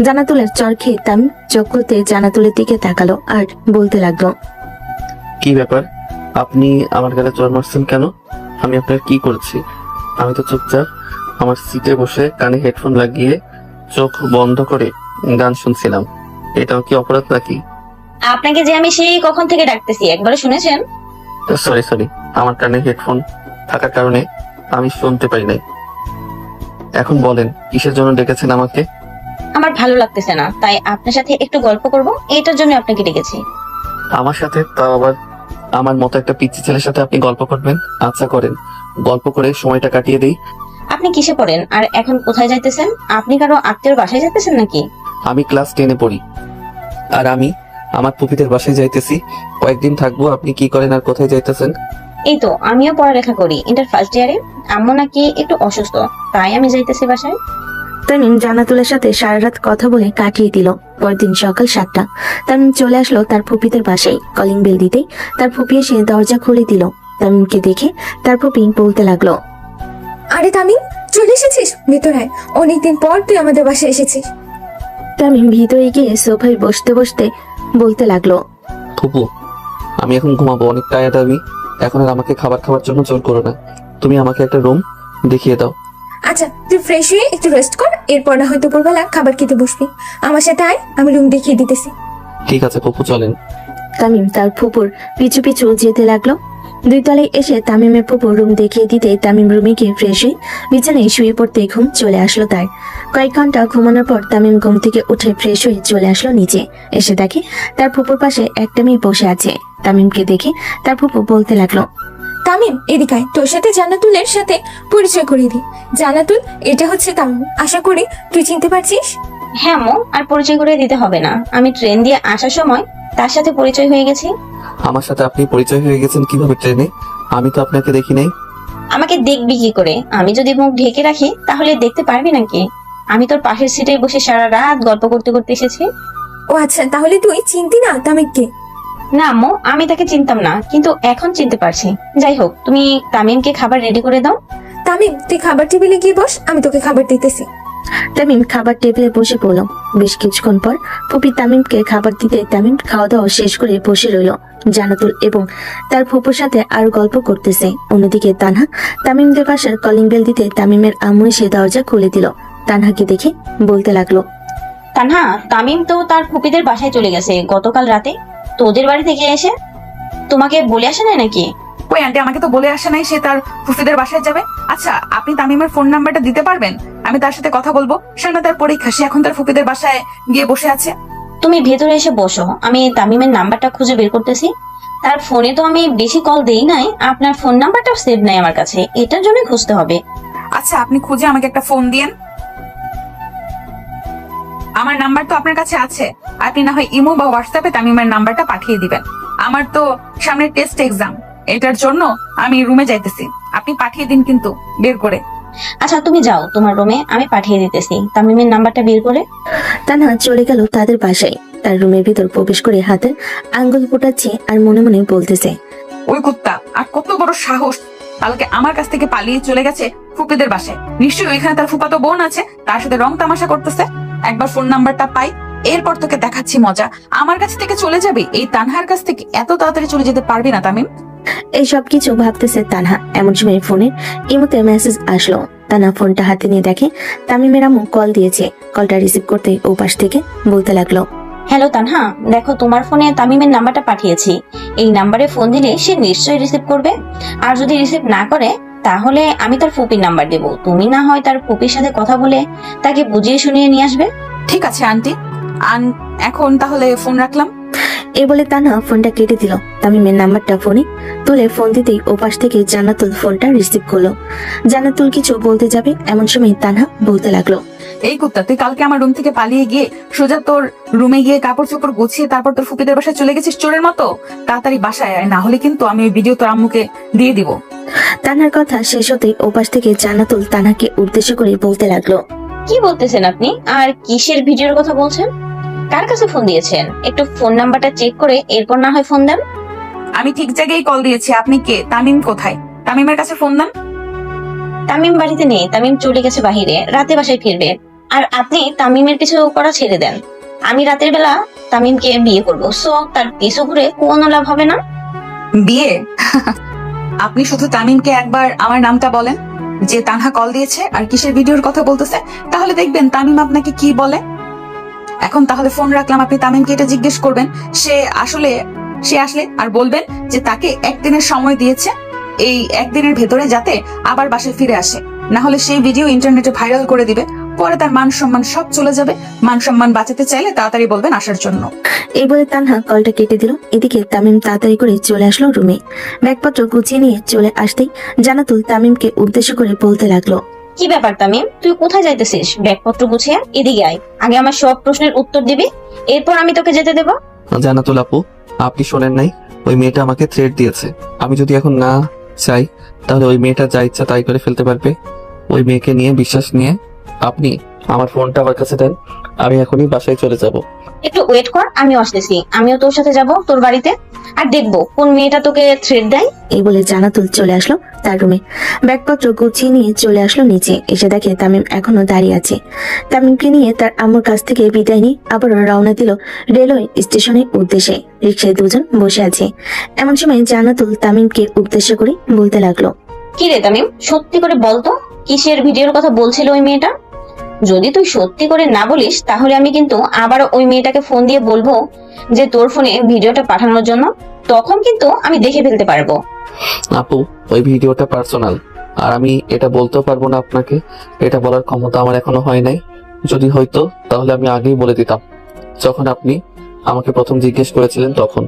জান্নাতুলের চড় খেয়ে তামিম চোখ খুলতে জান্নাতুলের দিকে তাকালো আর বলতে লাগলো। কি ব্যাপার, আপনি আমার গালে চড় মারছেন কেন? আমি আপনার কি করেছি? আমি তো চুপচাপ আমার সিটে বসে কানে হেডফোন লাগিয়ে চোখ বন্ধ করে গান শুনছিলাম। এটাও কি অপরাধ নাকি? আপনাকে যে আমি সেই কখন থেকে ডাকতেছি, একবারও শুনেছেন? সরি, আমার কানে হেডফোন থাকার কারণে আমি শুনতে পারি নাই। এখন বলেন কিসের জন্য ডেকেছেন আমাকে? আমার ভালো লাগতেছে না, তাই আপনার সাথে একটু গল্প করব, এটার জন্য আপনাকে ডেকেছি। আমার সাথে, তাও আবার আমার মতো একটা পিচ্চি ছেলের সাথে আপনি গল্প করবেন? আচ্ছা করেন, গল্প করে সময়টা কাটিয়ে দেই। আপনি কিসে পড়েন আর এখন কোথায় যাইতেছেন? আপনি কারো আত্মীয়র বাসায় যাইতেছেন নাকি? আমি ক্লাস 10-এ পড়ি, আর আমি আমার পুপিদের বাসায় যাইতেছি। কয়েকদিন থাকবো। আপনি কি করেন আর কোথায় যাইতেছেন? এই তো আমিও পড়ালেখা করি, ইন্টার ফার্স্ট ইয়ারে। আম্মু নাকি একটু অসুস্থ, তাই আমি যাইতেছি বাসায়। তামিম জান্নাতুলের সাথে সারা রাত কথা বলে কাটিয়ে দিল। পরদিন সকাল 7টা তামিম চলে আসলো তার ফুপিদের বাসায়। কলিং বেল দিতেই তার ফুপি এসে দরজা খুলে দিল। তামিমকে দেখে তার ফুপি বলতে লাগলো। আরে তামিম, চলে এসেছিস? ভেতরে আয়, অনেকদিন পর তুই আমাদের বাসায় এসেছিস। তামিম ভিতরে গিয়ে সোফায় বসতে বসতে বলতে লাগলো। ফুপু, আমি এখন ঘুমাবো, অনেক টায়ার্ড আমি। এখন আর আমাকে খাবার খাওয়ার জন্য জোর করো না। তুমি আমাকে একটা রুম দেখিয়ে দাও। আচ্ছা, তুই ফ্রেশ হয়ে একটু রেস্ট কর, এরপর না হয় দুপুরবেলা খাবার খেতে বসবি। আমার সাথে আয়, আমি রুম দেখিয়ে দিতেছি। ঠিক আছে ফুপু, চলেন। তামিম তার ফুপুর পিছু পিছু যেতে লাগলো। 2 তলায় এসে তামিমের ফুপুর রুম দেখিয়ে দিতে তামিম রুমে গিয়ে ফ্রেশ হয়ে বিছানায় শুয়ে পড়তে ঘুম চলে আসলো তার। কয়েক ঘন্টা ঘুমানোর পর তামিম ঘুম থেকে উঠে ফ্রেশ হয়ে চলে আসলো নিচে। এসে দেখে তার ফুপুর পাশে একটা মেয়ে বসে আছে। তামিমকে দেখে তার ফুপু বলতে লাগলো। তামিম, এদিকে আয়, তোর সাথে জান্নাতুলের সাথে পরিচয় করিয়ে দিই। জান্নাতুল, এটা হচ্ছে তামিম। আশা করি তুই চিনতে পারছিস। হ্যাঁ আম্মু, আর পরিচয় করে দিতে হবে না। আমি ট্রেন দিয়ে আসার সময় তার সাথে পরিচয় হয়ে গেছি। আমার সাথে আপনি পরিচয় হয়ে গেছেন কিভাবে ট্রেনে? আমি তো আপনাকে দেখি নাই। আমাকে দেখবি কি করে? আমি যদি মুখ ঢেকে রাখি তাহলে দেখতে পারবি নাকি? আমি তোর পাশের সিটে বসে সারা রাত গল্প করতে করতে এসেছি। ও আচ্ছা, তাহলে তুই চিনতি না তামিমকে? না আম্মু, আমি তাকে চিনতাম না, কিন্তু এখন চিনতে পারছি। যাই হোক, তুমি তামিমকে খাবার রেডি করে দাও। তামিম, তুই খাবার টেবিলে গিয়ে বস, আমি তোকে খাবার দিতেছি। তামিম খাবার টেবিলে বসে পড়ল। বেশ কিছুক্ষণ পর ফুপি তামিমকে খাবার দিতে তামিম খাওয়া দাওয়া শেষ করে বসে রইল। জান্নাতুল এবং তার ফুপুর সাথে আর গল্প করতেছে। অন্যদিকে তানহা তামিমদের বাসার কলিং বেল দিতে তামিমের আম্মু এসে দরজা খুলে দিল। তানহাকে দেখে বলতে লাগলো। তানহা, তামিম তো তার ফুপিদের বাসায় চলে গেছে গতকাল রাতে। তোদের বাড়ি থেকে এসে তোমাকে বলে আসে নাই নাকি? ওই আন্টি আমাকে তো বলে আসে নাই সে তার ফুফিদের বাসায় যাবে। আচ্ছা, আপনি তামিমের ফোন নাম্বারটা দিতে পারবেন? আমি তার সাথে কথা বলবো। সামনে তার পরীক্ষা, সে এখন তার ফুফিদের বাসায় গিয়ে বসে আছে। তুমি ভেতরে এসে বসো, আমি তামিমের নাম্বারটা খুঁজে বের করতেছি। তার ফোনে তো আমি বেশি কল দেই নাই, আপনার ফোন নাম্বারটাও সেভ নাই আমার কাছে, এটার জন্য খুঁজতে হবে। আচ্ছা, আপনি খুঁজে আমাকে একটা ফোন দিয়েন। আমার নাম্বার তো আপনার কাছে আছে, আপনি না হয় ইমো বা হোয়াটসঅ্যাপে তামিমের নাম্বারটা পাঠিয়ে দিবেন। আমার তো সামনে টেস্ট এক্সাম, এটার জন্য আমি রুমে যাইতেছি। আপনি পাঠিয়ে দিন কিন্তু বের করে। আচ্ছা তুমি যাও তোমার রুমে, আমি পাঠিয়ে দিতেছি তামিমের নাম্বারটা বের করে। তানহা চলে গেল তাদের বাসায়। তার রুমের ভিতর প্রবেশ করে হাতের আঙ্গুল ফোটাচ্ছে আর মনে মনে বলতেছে, ওই কুত্তা আর কত বড় সাহস, কালকে আমার কাছ থেকে পালিয়ে চলে গেছে ফুপিদের বাসায়। নিশ্চয়ই ওইখানে তার ফুফাতো বোন আছে, তার সাথে রং তামাশা করতেছে। একবার ফোন নাম্বারটা পাই, এরপর তোকে দেখাচ্ছি মজা। আমার কাছ থেকে চলে যাবে, এই তানহার কাছ থেকে এত তাড়াতাড়ি চলে যেতে পারবি না তামিম। এই সব কিছু ভাবতেছে তানহা। এমন সময় ফোনে ইমোতে মেসেজ আসলো। তানহা ফোনটা হাতে নিয়ে দেখে তামিমের আম্মু কল দিয়েছে। কলটা রিসিভ করতে ও পাশ থেকে বলতে লাগলো, হ্যালো তানহা, দেখো তোমার ফোনে তামিমের নাম্বারটা পাঠিয়েছি। এই নাম্বারে ফোন দিলে সে নিশ্চয়ই রিসিভ করবে, আর যদি রিসিভ না করে তাহলে আমি তার ফুপির নাম্বার দেব, তুমি না হয় তার ফুপির সাথে কথা বলে তাকে বুঝিয়ে শুনিয়ে নিয়ে আসবে। ঠিক আছে আন্টি, এখন তাহলে ফোন রাখলাম। এই বলে তানহা ফোনটা কেটে দিল। তামিমের নাম্বারটা ফোনে তুলে ফোন দিতেই ওপাশ থেকে জান্নাতুল ফোনটা রিসিভ করলো। জান্নাতুল কিছু বলতে যাবে এমন সময় তানহা বলতে লাগলো, এই কুত্তা, তুই কালকে আমার রুম থেকে পালিয়ে গিয়ে সোজা তোর রুমে গিয়ে কাপড় চোপড় গুছিয়ে তারপর তোর ফুপিদের বাসায় চলে গেছিস চোরের মতো। তাড়াতাড়ি বাসায় আয়, না হলে কিন্তু আমি ওই ভিডিও তোর আম্মুকে দিয়ে দিব। তানহার কথা শেষ হতেই ওপাশ থেকে জান্নাতুল তানহাকে উদ্দেশ্য করে বলতে লাগলো, কি বলতেছেন আপনি? আর কিসের ভিডিওর কথা বলছেন? কার কাছে ফোন দিয়েছেন? একটু ফোন নাম্বারটা চেক করে এরপর না হয় ফোন দেন। আমি ঠিক জায়গায় কল দিয়েছি। আপনি কে? তামিম কোথায়? তামিমের কাছে ফোন দেন। তামিম বাড়িতে নেই, তামিম চলে গেছে বাহিরে, রাতে বাসায় ফিরবে। আর আপনি তামিমের পিছু করা ছেড়ে দেন। আমি রাতের বেলা তামিমকে বিয়ে করবো, সো তার পিছু ঘুরে কোনো লাভ হবে না। বিয়ে? আপনি শুধু তামিমকে একবার আমার নামটা বলেন যে তানহা কল দিয়েছে আর কিসের ভিডিওর কথা বলতেছে, তাহলে দেখবেন তামিম আপনাকে কি বলে। এখন তাহলে ফোন রাখলাম, আপনি তামিমকে এটা জিজ্ঞেস করবেন। সে আসলে আর বলবেন যে তাকে একদিনের সময় দিয়েছে, এই একদিনের ভেতরে যাতে আবার বাসায় ফিরে আসে, না হলে সেই ভিডিও ইন্টারনেটে ভাইরাল করে দিবে। পরে তার মান সম্মান সব চলে যাবে। মান সম্মান বাঁচাতে চাইলে তাড়াতাড়ি বলবেন আসার জন্য। এই বলে তানহা কলটা কেটে দিল। এদিকে তামিম তাড়াতাড়ি করে চলে আসলো রুমে। ব্যাগপত্র গুছিয়ে নিয়ে চলে আসতেই জান্নাতুল তামিমকে উদ্দেশ্য করে বলতে লাগলো, কি ব্যাপার তামিম, তুই কোথায় যাইতেছিস? ব্যাগপত্র গুছিয়ে এদিকে আয়, আগে আমার সব প্রশ্নের উত্তর দিবি, এরপর আমি তোকে যেতে দেবো। জান্নাতুল আপু, আপনি শোনেন নাই? ওই মেয়েটা আমাকে থ্রেট দিয়েছে। আমি যদি এখন না চাই তাহলে ওই মেয়েটা যা ইচ্ছা তাই করে ফেলতে পারবে। ওই মেয়েকে নিয়ে বিশ্বাস নিয়ে আপনি আমার ফোনটা আমার কাছে দেন, আমি এখনই বাসায় চলে যাব। একটু ওয়েট কর, আমিও আসতেছি, আমিও তোর সাথে যাব তোর বাড়িতে, আর দেখবো কোন মেয়েটা তোকে থ্রেট দেয়। এই বলে জান্নাতুল চলে আসলো তার রুমে। ব্যাগপত্র গুছিয়ে নিয়ে চলে আসলো নিচে। এসে দেখে তামিম এখনো দাঁড়িয়ে আছে। তামিমকে নিয়ে তার আম্মুর কাছ থেকে বিদায় নিয়ে আবারও রওনা দিল রেলওয়ে স্টেশনের উদ্দেশ্যে। রিক্সায় দুজন বসে আছে। এমন সময় জান্নাতুল তামিমকে উদ্দেশ্য করে বলতে লাগলো, কি রে তামিম, সত্যি করে বলতো কিসের ভিডিওর কথা বলছিল ওই মেয়েটা? যদি তুই সত্যি করে না বলিস তাহলে আমি কিন্তু আবার ওই মেয়েটাকে ফোন দিয়ে বলবো যে তোর ফোনে ভিডিওটা পাঠানোর জন্য, তখন কিন্তু আমি দেখে ফেলতে পারবো। আপু, ওই ভিডিওটা পার্সোনাল, আর আমি এটা বলতেও পারবো না আপনাকে। এটা বলার ক্ষমতা আমার এখনো হয় নাই। যদি হয়তো তাহলে আমি আগেই বলে দিতাম, যখন আপনি আমাকে প্রথম জিজ্ঞেস করেছিলেন তখন।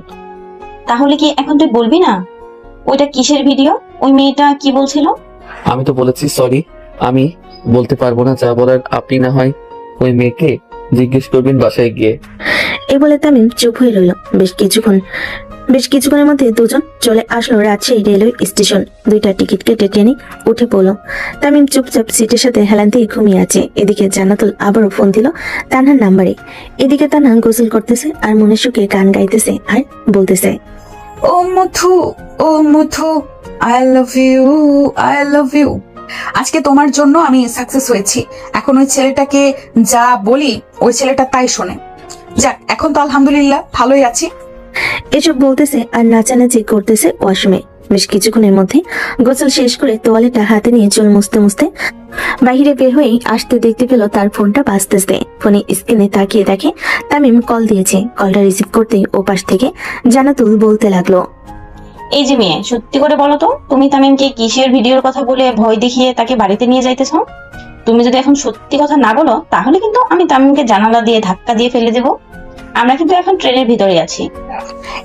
তাহলে কি এখন তুই বলবি না ওইটা কিসের ভিডিও, ওই মেয়েটা কি বলছিল? আমি তো বলেছি সরি, আমি বলতে পারবো না। যা বলার আপনি না হয় ওই মেয়েকে জিজ্ঞেস করবেন বাসায় গিয়ে। এই বলে তামিম চুপ হয়ে রইল। বেশ কিছুক্ষণের মধ্যে দুজন চলে আসলো রাজশাহী রেলওয়ে স্টেশন। দুইটা টিকিট কেটে ট্রেনে উঠে পড়লো। তামিম চুপচাপ সিটের সাথে হেলান দিয়ে ঘুমিয়ে আছে। এদিকে জান্নাতুল আবারও ফোন দিল তানহার নাম্বারে। এদিকে তানহা গোসল করতেছে আর মনে সুখে গান গাইতেছে আর বলতেছে, ও Mothu, I love you, I love you. আজকে তোমার জন্য আমি সাকসেস হয়েছি। এখন ওই ছেলেটাকে যা বলি ওই ছেলেটা তাই শোনে। যাক, এখন তো আলহামদুলিল্লাহ ভালোই আছি। এসব বলতেছে আর নাচানাচি করতেছে ওয়াশরুমে। বেশ কিছুক্ষণের মধ্যে গোসল শেষ করে তোয়ালেটা হাতে নিয়ে চুল মুছতে মুছতে বাহিরে বের হয়ে আসতে দেখতে পেল তার ফোনটা বাজতেছে। ফোনে স্ক্রিনে তাকিয়ে দেখে তামিম কল দিয়েছে। কলটা রিসিভ করতেই ওপাশ থেকে জান্নাতুল বলতে লাগলো, এই যে মেয়ে, সত্যি করে বলো তো তুমি তামিমকে কিসের ভিডিওর কথা বলে ভয় দেখিয়ে তাকে বাড়িতে নিয়ে যাইতেছ? তুমি যদি এখন সত্যি কথা না বলো তাহলে কিন্তু আমি তামিমকে জানালা দিয়ে ধাক্কা দিয়ে ফেলে দেবো। আমরা কিন্তু এখন ট্রেনের ভিতরে আছি।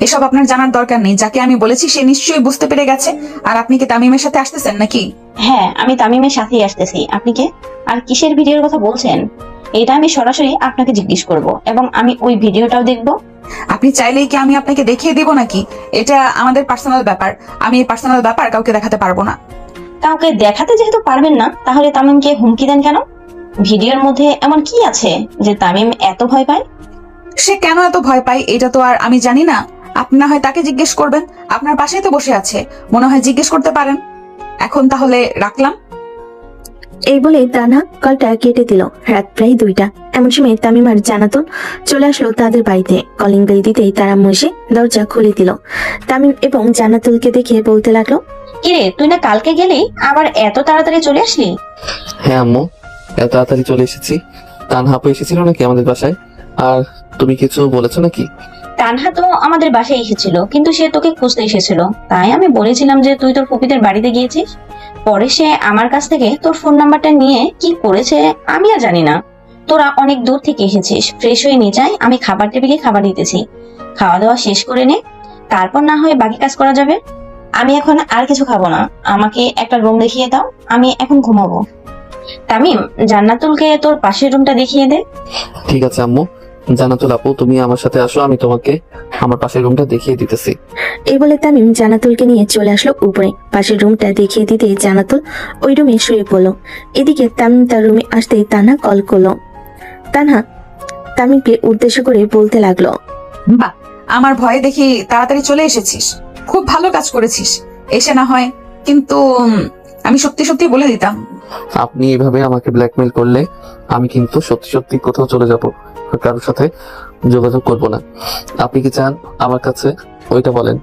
এসব আপনার জানার দরকার নেই। যাকে আমি বলেছি সে নিশ্চয়ই বুঝতে পেরে গেছে। আর আপনি কি তামিমের সাথে আসতেছেন নাকি? হ্যাঁ, আমি তামিমের সাথেই আসতেছি। আপনি কে আর কিসের ভিডিওর কথা বলছেন এটা আমি সরাসরি আপনাকে জিজ্ঞেস করব, এবং আমি ওই ভিডিওটাও দেখব। আপনি চাইলেই কি আমি আপনাকে দেখিয়ে দিব নাকি? এটা আমাদের পার্সোনাল ব্যাপার। আমি এই পার্সোনাল ব্যাপার কাউকে দেখাতে পারবো না। কাউকে দেখাতে যেহেতু পারবেন না, তাহলে তামিমকে হুমকি দেন কেন? ভিডিওর মধ্যে এমন কি আছে যে তামিম এত ভয় পায়? সে কেন এত ভয় পায় এটা তো আর আমি জানি না। আপনি না হয় তাকে জিজ্ঞেস করবেন। আপনার পাশেই তো বসে আছে, মনে হয় জিজ্ঞেস করতে পারেন। এখন তাহলে রাখলাম। এই বলে তানহা কলটা কেটে দিল। রাত প্রায় 2টা। এমন সময় তামিম আর জান্নাতুল চলে আসলো তাদের বাড়িতে। কলিং বেল দিতেই তারা এসে দরজা খুলে দিল। তামিম এবং জান্নাতুলকে দেখে বলতে লাগলো, কিরে, তুই না কালকে গেলি, আবার এত তাড়াতাড়ি চলে আসলি? হ্যাঁ আম্মু, এত তাড়াতাড়ি চলে এসেছি। তানহা আপু এসেছিল নাকি আমাদের বাসায়? আর তুমি কিছু বলেছো নাকি? তানহা তো আমাদের বাসায় এসেছিল, কিন্তু সে তোকে খুঁজতে এসেছিল। তাই আমি বলেছিলাম যে তুই তোর ফুপিদের বাড়িতে গিয়েছিস। পরে সে আমার কাছ থেকে তোর ফোন নাম্বারটা নিয়ে কি করেছে আমি আর জানি না। তোরা অনেক দূর থেকে এসেছিস, ফ্রেশ হয়ে নিয়ে যাই, আমি খাবার টেবিলে খাবার দিতেছি। খাওয়া দাওয়া শেষ করে নে, তারপর না হয় বাকি কাজ করা যাবে। আমি এখন আর কিছু খাবো না, আমাকে একটা রুম দেখিয়ে দাও, আমি এখন ঘুমাবো। তামিম, জান্নাতুলকে তোর পাশের রুমটা দেখিয়ে দে। ঠিক আছে আম্মু। জান্নাতুল আপু, তুমি আমার সাথে আসো, আমি তোমাকে আমার পাশের রুমটা দেখিয়ে দিতেছি। এই বলে তামিম জান্নাতুলকে নিয়ে চলে আসলো উপরে। পাশের রুমটা দেখিয়ে দিতে জান্নাতুল ওই রুমে শুয়ে পড়লো। এদিকে তামিম তার রুমে আসতেই তানহা কল করলো। তানহা তামিমকে উদ্দেশ্য করে বলতে লাগলো, বাহ, আমার ভয়ে দেখি তাড়াতাড়ি চলে এসেছিস, খুব ভালো কাজ করেছিস। এসে না হয় কিন্তু আমি সত্যি সত্যি বলে দিতাম। আপনি এভাবে আমাকে ব্ল্যাকমেল করলে আমি কিন্তু সত্যি সত্যি কোথাও চলে যাব, কারোর সাথে যোগাযোগ করব না। আপনি কি চান আমার কাছে? ওইটা বলেন।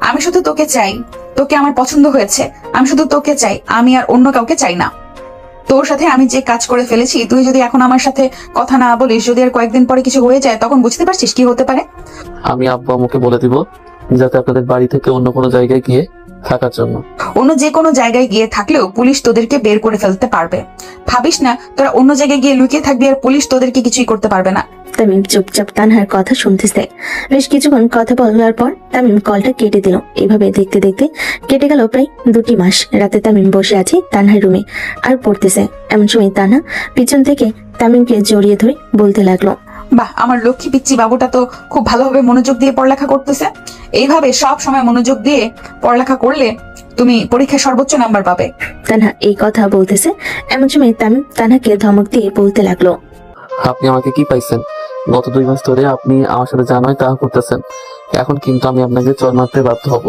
আমি শুধু তোকে চাই, তোকে আমার পছন্দ হয়েছে, আমি শুধু তোকে চাই, আমি আর অন্য কাউকে চাই না। তোর সাথে আমি যে কাজ করে ফেলেছি, তুই যদি এখন আমার সাথে কথা না বলিস, যদি আর কয়েকদিন পরে কিছু হয়ে যায়, তখন বুঝতে পারছিস কি হতে পারে। আমি আব্বু আম্মুকে বলে দিব যাতে আপনাদের বাড়ি থেকে অন্য কোনো জায়গায় গিয়ে থাকার জন্য। অন্য যে কোনো জায়গায় গিয়ে থাকলেও পুলিশ তোদেরকে বের করে ফেলতে পারবে। ভাবিস না তোরা অন্য জায়গায় গিয়ে লুকিয়ে থাকবি আর পুলিশ তোদেরকে কিছুই করতে পারবে না। তামিম চুপচাপ তানহার কথা শুনতেছে। বেশ কিছুক্ষণ কথা বলার পর তামিম কলটা কেটে দিল। এভাবে দেখতে দেখতে কেটে গেল প্রায় 2 মাস। রাতে তামিম বসে আছে তানহার রুমে আর পড়তেছে। এমন সময় তানহা পিছন থেকে তামিমকে জড়িয়ে ধরে বলতে লাগলো, বাহ, আমার লক্ষ্মী পিচ্চি বাবুটা তো খুব ভালোভাবে মনোযোগ দিয়ে পড়ালেখা করতেছে। এইভাবে সব সময় মনোযোগ দিয়ে পড়ালেখা করলে তুমি পরীক্ষায় সর্বোচ্চ নাম্বার পাবে। তানহা এই কথা বলতেছে। এমন সময় তামিম তানহাকে ধমক দিয়ে বলতে লাগলো, আপনি আমাকে কি পাইছেন? গত 2 মাস ধরে আপনি আমার সাথে যা নয় তা করতেছেন, এখন কিন্তু আমি আপনাকে চর মারতে বাধ্য হব।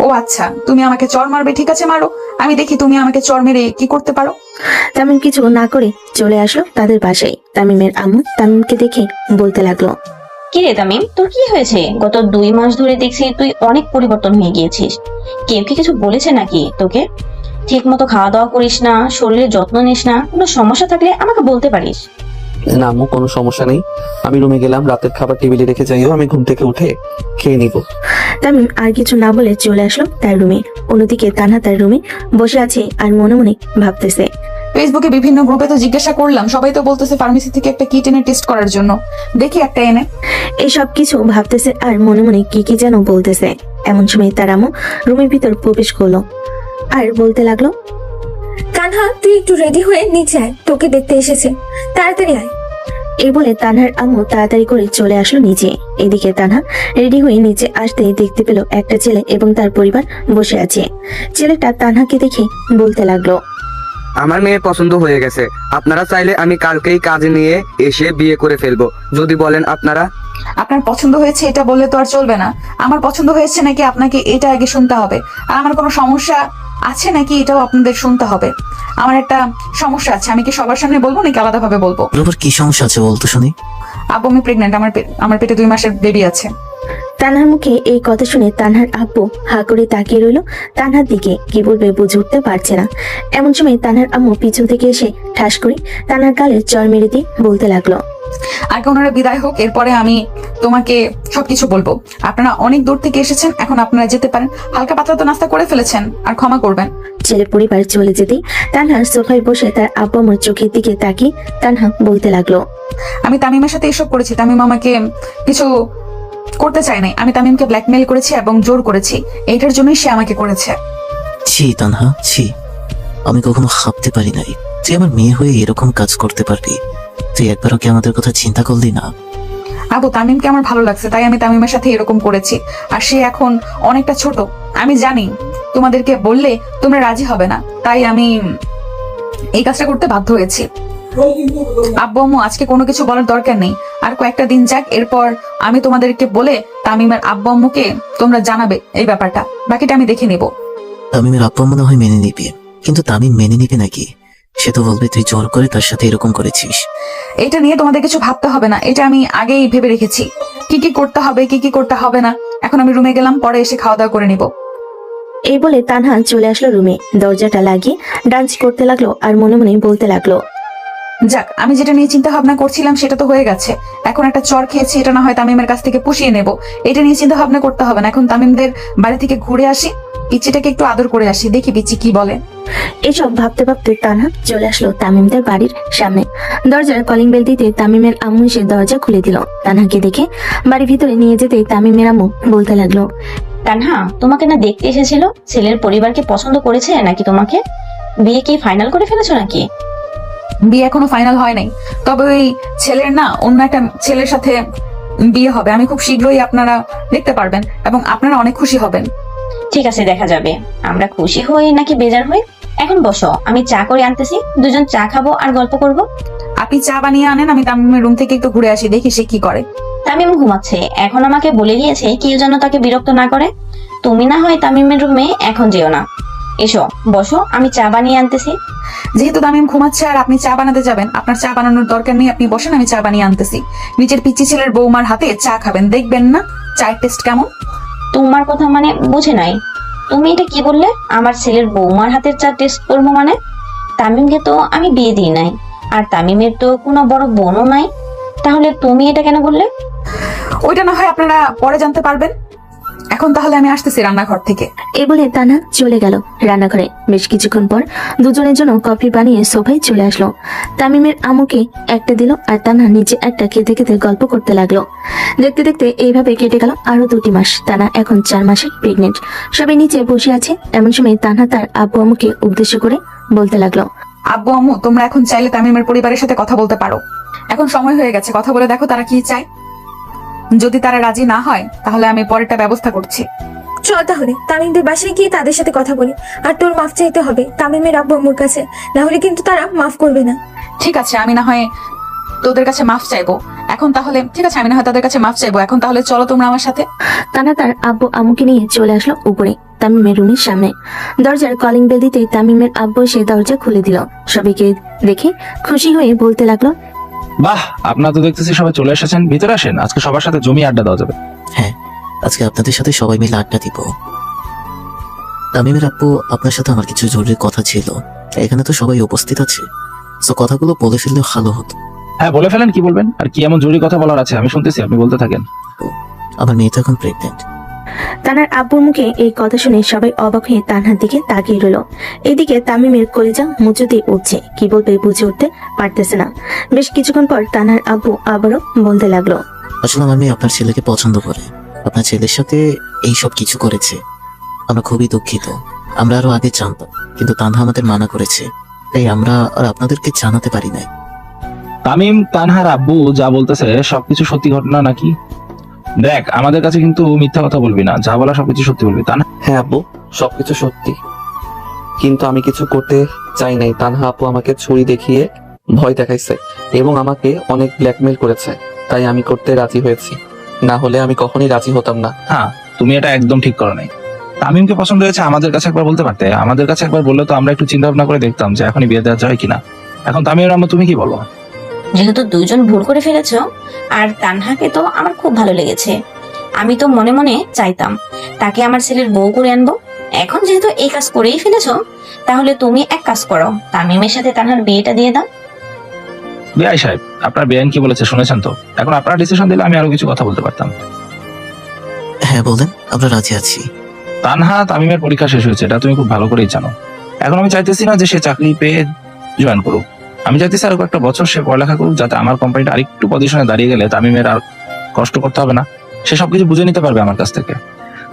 ও আচ্ছা, তুমি আমাকে চর মারবে, ঠিক আছে মারো, আমি দেখি তুমি আমাকে চর মেরে কি করতে পারো। তামিম কিছু না করে চলে আসলো তাদের বাসায়। তামিমের আম্মু তামিমকে দেখে বলতে লাগলো, কি রে তামিম, তোর কি হয়েছে? গত 2 মাস ধরে দেখছি তুই অনেক পরিবর্তন হয়ে গিয়েছিস। কেউ কি কিছু বলেছে নাকি তোকে? ঠিক মতো খাওয়া দাওয়া করিস না, শরীরের যত্ন নিস না, কোনো সমস্যা থাকলে আমাকে বলতে পারিস। না আম্মু, কোনো সমস্যা নেই। আমি রুমে গেলাম, রাতের খাবার টেবিলে রেখে যাইও, আমি ঘুম থেকে উঠে খেয়ে নিব। তামিম আর কিছু না বলে চলে আসলো তার রুমে। অন্যদিকে তানহা তার রুমে বসে আছে আর মনে মনে ভাবতেছে। ফেসবুকে বিভিন্ন গ্রুপে তো জিজ্ঞাসা করলাম, সবাই তো বলতেছে ফার্মেসি থেকে একটা কিট এনে টেস্ট করার জন্য, দেখি একটা এনে। এই সব কিছু ভাবতেছে আর মনে মনে কি কি যেন বলতেছে। এমন সময় তার আম্মু রুমের ভিতর প্রবেশ করলো আর বলতে লাগলো, তানহা, তুই একটু রেডি হয়ে নিচে আয়, তোকে দেখতে এসেছে, তাড়াতাড়ি আয়। এই বলে তানহার আম্মু তাড়াতাড়ি করে চলে আসলো নিচে। এদিকে তানহা রেডি হয়ে নিচে আসতে দেখতে পেল একটা ছেলে এবং তার পরিবার বসে আছে। ছেলেটা তানহাকে দেখে বলতে লাগলো, আমার মেয়ে পছন্দ হয়ে গেছে, আপনারা চাইলে আমি কালকেই কাজে নিয়ে এসে বিয়ে করে ফেলবো, যদি বলেন আপনারা। আপনার পছন্দ হয়েছে এটা বললে তো আর চলবে না। আমার পছন্দ হয়েছে নাকি আপনাকে এটা আগে শুনতে হবে, আর আমার কোনো সমস্যা আছে নাকি এটাও আপনাদের শুনতে হবে। আমার একটা সমস্যা আছে, আমি কি সবার সামনে বলবো নাকি আলাদাভাবে বলবো? আবার কি সমস্যা আছে বলতো শুনি। আব্বু, আমি প্রেগনেন্ট, আমার পেটে 2 মাসের বেবি আছে। তানহার মুখে এই কথা শুনে তানহার আব্বু হা করে তাকিয়ে রইল তানহার দিকে। কি বলবে বুঝে উঠতে পারছে না। এমন সময় তানহার আম্মু পিছন থেকে এসে ঠাস করে তানহার গালে চড় মেরে দিয়ে বলতে লাগলো, আগে ওনারা বিদায় হোক, এরপরে আমি তোমাকে সবকিছু বলবো। আপনারা অনেক দূর থেকে এসেছেন, এখন আপনারা যেতে পারেন। হালকা পাতলা তো নাস্তা করে ফেলেছেন, আর ক্ষমা করবেন। ছেলে পরিবার চলে যেতেই তানহার সোফায় বসে তার আব্বু আম্মুর চোখের দিকে তাকিয়ে তানহা বলতে লাগলো, আমি তামিমের সাথে এসব করেছি, তামিম আমাকে কিছু করতে চাই নাই। আমি তামিমকে ব্ল্যাকমেল করেছি এবং জোর করেছি, এইটার জন্যই সে আমাকে করেছে। ছি তানহা, ছি। আমি কখনো ভাবতে পারি নাই তুই আমার মেয়ে হয়ে এরকম কাজ করতে পারবি। তুই একবারও কি আমাদের কথা চিন্তা করলি না? আবু, তামিমকে আমার ভালো লাগছে, তাই আমি তামিমের সাথে এরকম করেছি। আর সে এখন অনেকটা ছোট, আমি জানি তোমাদেরকে বললে তোমরা রাজি হবে না, তাই আমি এই কাজটা করতে বাধ্য হয়েছি। আব্বু আম্মু, আজকে কোনো কিছু বলার দরকার নেই, আর কয়েকটা দিন যাক, এরপর আমি তোমাদেরকে বলে তামিমের আব্বু আম্মুকে তোমরা জানাবে এই ব্যাপারটা, বাকিটা আমি দেখে নেব। তামিমের আপা মনে হয় মেনে নিবে, কিন্তু তামিম মেনে নিবে নাকি? সে তো বলবে তুই জোর করে তার সাথে এরকম করেছিস। এটা নিয়ে তোমাদের কিছু ভাবতে হবে না, এটা আমি আগেই ভেবে রেখেছি কি কি করতে হবে কি কি করতে হবে না। এখন আমি রুমে গেলাম, পরে এসে খাওয়া দাওয়া করে নিব। এই বলে তানহা চলে আসলো রুমে। দরজাটা লাগিয়ে ডান্স করতে লাগলো আর মনে মনে বলতে লাগলো, যাক, আমি যেটা নিয়ে চিন্তা ভাবনা করছিলাম সেটা তো হয়ে গেছে। এখন একটা চর খেয়েছি, এটা না হয় তামিমের কাছ থেকে পুষিয়ে নেব। এটা নিয়ে চিন্তা ভাবনা করতে হবে না। এখন তামিমদের বাড়ি থেকে ঘুরে আসি, পিচ্চিটাকে একটু আদর করে আসি, দেখি পিচ্চি কি বলে। এসব ভাবতে ভাবতে তানহা চলে আসলো তামিমদের বাড়ির সামনে। দরজার কলিং বেল দিতে তামিমের আম্মু এসে দরজা খুলে দিল। তানহাকে দেখে বাড়ির ভিতরে নিয়ে যেতে তামিমের আম্মু বলতে লাগলো, তানহা, তোমাকে না দেখতে এসেছিল, ছেলের পরিবারকে পছন্দ করেছে নাকি তোমাকে? বিয়ে কি ফাইনাল করে ফেলেছো নাকি? বিয়ে এখনো ফাইনাল হয় নাই, তবে ওই ছেলের না অন্য একটা ছেলের সাথে বিয়ে হবে। আমি খুব শীঘ্রই আপনারা দেখতে পারবেন এবং আপনারা অনেক খুশি হবেন। ঠিক আছে, দেখা যাবে আমরা খুশি হই নাকি বেজার হই। এখন বসো, আমি চা করে আনতেছি, দুজন চা খাবো আর গল্প করব। আপনি চা বানিয়ে আনেন, আমি তামিমের রুম থেকে একটু ঘুরে আসি, দেখি সে কি করে। তামিম ঘুমাচ্ছে, এখন আমাকে বলে গিয়েছে কেউ যেন তাকে বিরক্ত না করে। তুমি না হয় তামিমের রুমে এখন যেও না। এসো বসো, আমি চা বানিয়ে আনতেছি। যেহেতু তামিম ঘুমাচ্ছে আর আপনি চা বানাতে যাবেন, আপনার চা বানানোর দরকার নেই, আপনি বসেন, আমি চা বানিয়ে আনতেছি। নিজের পিচ্চি ছেলের বৌমার হাতে চা খাবেন, দেখবেন না চায়ের টেস্ট কেমন। তোমার কথা মানে বুঝে নাই। তুমি এটা কি বললে? আমার ছেলের বৌমার হাতের চা টেস্ট করবো মানে? তামিমকে তো আমি বিয়ে দিই নাই, আর তামিমের তো কোনো বড় বোনও নাই, তাহলে তুমি এটা কেন বললে? ওইটা না হয় আপনারা পরে জানতে পারবেন। এখন তাহলে আমি আসতেছি রান্নাঘর থেকে। এই বলে তানহা চলে গেল রান্নাঘরে। বেশ কিছুক্ষণ পর দুজনের জন্য কফি বানিয়ে সোফায় চলে আসলো। তামিমের আম্মুকে একটা দিল আর তানহা নিচে একটা খেতে খেতে গল্প করতে লাগলো। দেখতে দেখতে এইভাবে কেটে গেল আরো 2টি মাস। তানহা এখন 4 মাসের প্রেগনেন্ট। সবাই নিচে বসে আছে। এমন সময় তানহা তার আব্বু আম্মুকে উদ্দেশ্য করে বলতে লাগলো, আব্বু আম্মু, তোমরা এখন চাইলে তামিমের পরিবারের সাথে কথা বলতে পারো। এখন সময় হয়ে গেছে, কথা বলে দেখো তারা কি চায়। যদি তারা রাজি না হয় তাহলে আমি পরেরটা ব্যবস্থা করছি। চল তাহলে তামিমদের বাসায় গিয়ে তাদের সাথে কথা বলি। আর তোর মাফ চাইতে হবে তামিমের আব্বু আম্মুর কাছে, না হলে কিন্তু তারা মাফ করবে না। ঠিক আছে, আমি না হয় তোদের কাছে মাফ চাইবো এখন। তাহলে ঠিক আছে, আমি না হয় তাদের কাছে মাফ চাইবো এখন। তাহলে চলো তোমরা আমার সাথে। তানহা তার আব্বু আম্মুকে নিয়ে চলে আসলো উপরে তামিমের রুমের সামনে। দরজার কলিং বেল দিতেই তামিমের আব্বু সে দরজা খুলে দিল। সবাইকে দেখে খুশি হয়ে বলতে লাগলো, বাহ, আপনারা তো দেখতেছি সবাই চলে এসেছেন, ভিতরে আসেন, আজকে সবার সাথে জমি আড্ডা দেওয়া যাবে। হ্যাঁ, আজকে আপনাদের সাথে সবাই মিলে আড্ডা দিব। তামিমের আপু, আপনার সাথে আমার কিছু জরুরি কথা ছিল। এখানে তো সবাই উপস্থিত আছে, তো কথাগুলো বলে ফেললে ভালো হতো। হ্যাঁ, বলে ফেলেন, কি বলবেন? আর কি এমন জরুরি কথা বলার আছে? আমি শুনতেছি, আপনি বলতে থাকেন। আমার মেয়ে তো এখন প্রেগনেন্ট। তানার আব্বুর মুখে এই কথা শুনে সবাই অবাক হয়ে তানহার দিকে তাকিয়ে রইল। এদিকে তামিমের কলিজা মুচু দিয়ে উঠছে, কি বলবে বুঝে উঠতে পারতেছে না। বেশ কিছুক্ষণ পর তানহার আব্বু আবারও বলতে লাগলো, আসলে আমার মেয়ে আপনার ছেলেকে পছন্দ করে, আপনার ছেলের সাথে এই সব কিছু করেছে। আমরা খুবই দুঃখিত। আমরা আরো আগে জানতাম, কিন্তু তানহা আমাদের মানা করেছে, তাই আমরা আর আপনাদেরকে জানাতে পারি নাই। তামিম, তানহার আব্বু যা বলতেছে সবকিছু সত্যি ঘটনা নাকি? দেখ, আমাদের কাছে কিন্তু মিথ্যা কথা বলবি না, যা বলা সবকিছু সত্যি বলবি। তানহা, হ্যাঁ আব্বু, সবকিছু সত্যি, কিন্তু আমি কিছু করতে চাই নাই। তানহা আপু আমাকে ছুরি দেখিয়ে ভয় দেখাইছে এবং আমাকে অনেক ব্ল্যাকমেল করেছে, তাই আমি করতে রাজি হয়েছি। না হলে আমি কখনোই রাজি হতাম না। হ্যাঁ, তুমি এটা একদম ঠিক করো নাই। তামিমকে পছন্দ হয়েছে, আমাদের কাছে একবার বলতে পারতে। আমাদের কাছে একবার বললে তো আমরা একটু চিন্তা ভাবনা করে দেখতাম যে এখনই বিয়ে দেওয়া যায় কিনা। এখন তামিমের আম্মু, তুমি কি বলো? যেহেতু দুজন ভুল করে ফেলেছো, আর তানহাকে তো আমার খুব ভালো লেগেছে, আমি তো মনে মনে চাইতাম তাকে আমার ছেলের বউ করে আনবো। এখন যেহেতু এই কাজ করেই ফেলেছো, তাহলে তুমি এক কাজ করো, তামিমের সাথে তানহার বিয়েটা দিয়ে দাও। বিআই সাহেব, আপনার বেআইন কি বলেছে শুনেছেন তো? এখন আপনারা ডিসিশন দিলে আমি আরো কিছু কথা বলতে পারতাম। হ্যাঁ বলেন, আমরা রাজি আছি। তানহা, তামিমের পরীক্ষা শেষ হয়েছে, এটা তুমি খুব ভালো করেই জানো। এখন আমি চাইতেছি না যে সে চাকরি পেয়ে জয়েন করুক। আমি চাইতেছি আরো কয়েকটা বছর সে পড়ালেখা করুক, যাতে আমার কোম্পানিটা আরেকটু পজিশনে দাঁড়িয়ে গেলে তামিমের আর কষ্ট করতে হবে না। সে সবকিছু বুঝে নিতে পারবে আমার কাছ থেকে।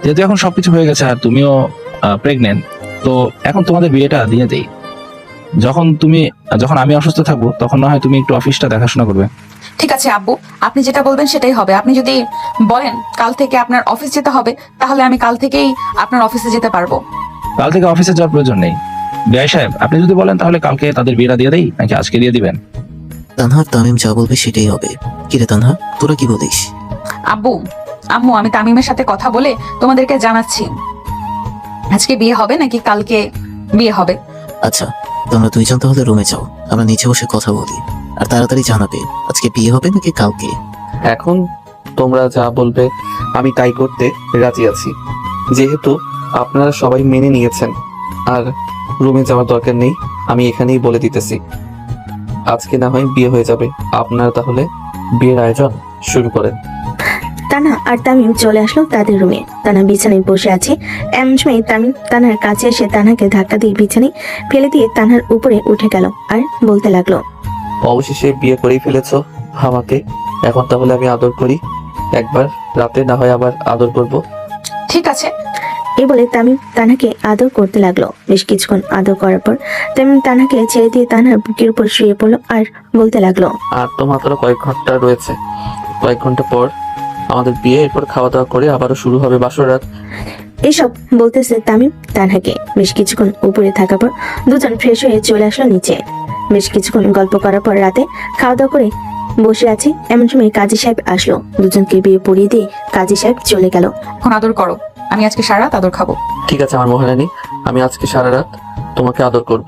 যেহেতু এখন সবকিছু হয়ে গেছে আর তুমিও প্রেগনেন্ট, তো এখন তোমাদের বিয়েটা দিয়ে দেই। যখন আমি অসুস্থ থাকবো, তখন না হয় তুমি একটু অফিসটা দেখাশোনা করবে। ঠিক আছে আব্বু, আপনি যেটা বলবেন সেটাই হবে। আপনি যদি বলেন কাল থেকে আপনার অফিস যেতে হবে, তাহলে আমি কাল থেকেই আপনার অফিসে যেতে পারবো। কাল থেকে অফিসে যাওয়ার প্রয়োজন নেই। বিআই সাহেব, আপনি যদি বলেন তাহলে কালকে তাদের বিয়েটা দিয়ে দেই, নাকি আজকে দিয়ে দিবেন? তানহা, তামিম যা বলবে সেটাই হবে। কিরে তানহা, তোরা কি বলিস? আব্বু আম্মু, আমি তামিমের সাথে কথা বলে তোমাদেরকে জানাচ্ছি আজকে বিয়ে হবে নাকি কালকে বিয়ে হবে। আচ্ছা, তোমরা দুইজন তাহলে রুমে যাও, আমরা নিচে বসে কথা বলি। আর তাড়াতাড়ি জানাবে আজকে বিয়ে হবে নাকি কালকে। এখন তোমরা যা বলবে আমি তাই করতে রাজি আছি, যেহেতু আপনারা সবাই মেনে নিয়েছেন। আর রুমে যাওয়ার দরকার নেই, আমি এখানেই বলে দিতেছি। আজকে না হয় বিয়ে হয়ে যাবে। আপনারা তাহলে বিয়ের আয়োজন শুরু করেন। তানহা আর তামিম চলে আসলো তাদের রুমে। তানহা বিছানায় বসে আছে, এমন সময় তামিম তানহার কাছে এসে তানহাকে ধাক্কা দিয়ে বিছানায় ফেলে দিয়ে তানহার উপরে উঠে গেল আর বলতে লাগলো, অবশেষে বিয়ে করেই ফেলেছো আমাকে, এখন তাহলে আমি আদর করি। একবার রাতে না হয় আবার আদর করব। ঠিক আছে। এই বলে তামিম তানহাকে আদর করতে লাগলো। বেশ কিছুক্ষণ আদর করার পর তামিম তানহাকে ছেড়ে দিয়ে তানহার বুকের উপর শুয়ে পড়লো আর বলতে লাগলো, আর তো মাত্র কয়েক ঘন্টা রয়েছে, কয়েক ঘন্টা পর আমাদের বিয়ে, এরপর খাওয়া দাওয়া করে আবারও শুরু হবে বাসর রাত। এসব বলতেছে তামিম তানহাকে। বেশ কিছুক্ষণ উপরে থাকার পর দুজন ফ্রেশ হয়ে চলে আসলো নিচে। বেশ কিছুক্ষণ গল্প করার পর রাতে খাওয়া দাওয়া করে বসে আছে, এমন সময় কাজী সাহেব আসলো। দুজনকে বিয়ে পড়িয়ে দিয়ে কাজী সাহেব চলে গেল। এখন আদর করো, আমি আজকে সারা রাত আদর খাবো। ঠিক আছে আমার মহারানী, আমি আজকে সারা রাত তোমাকে আদর করব।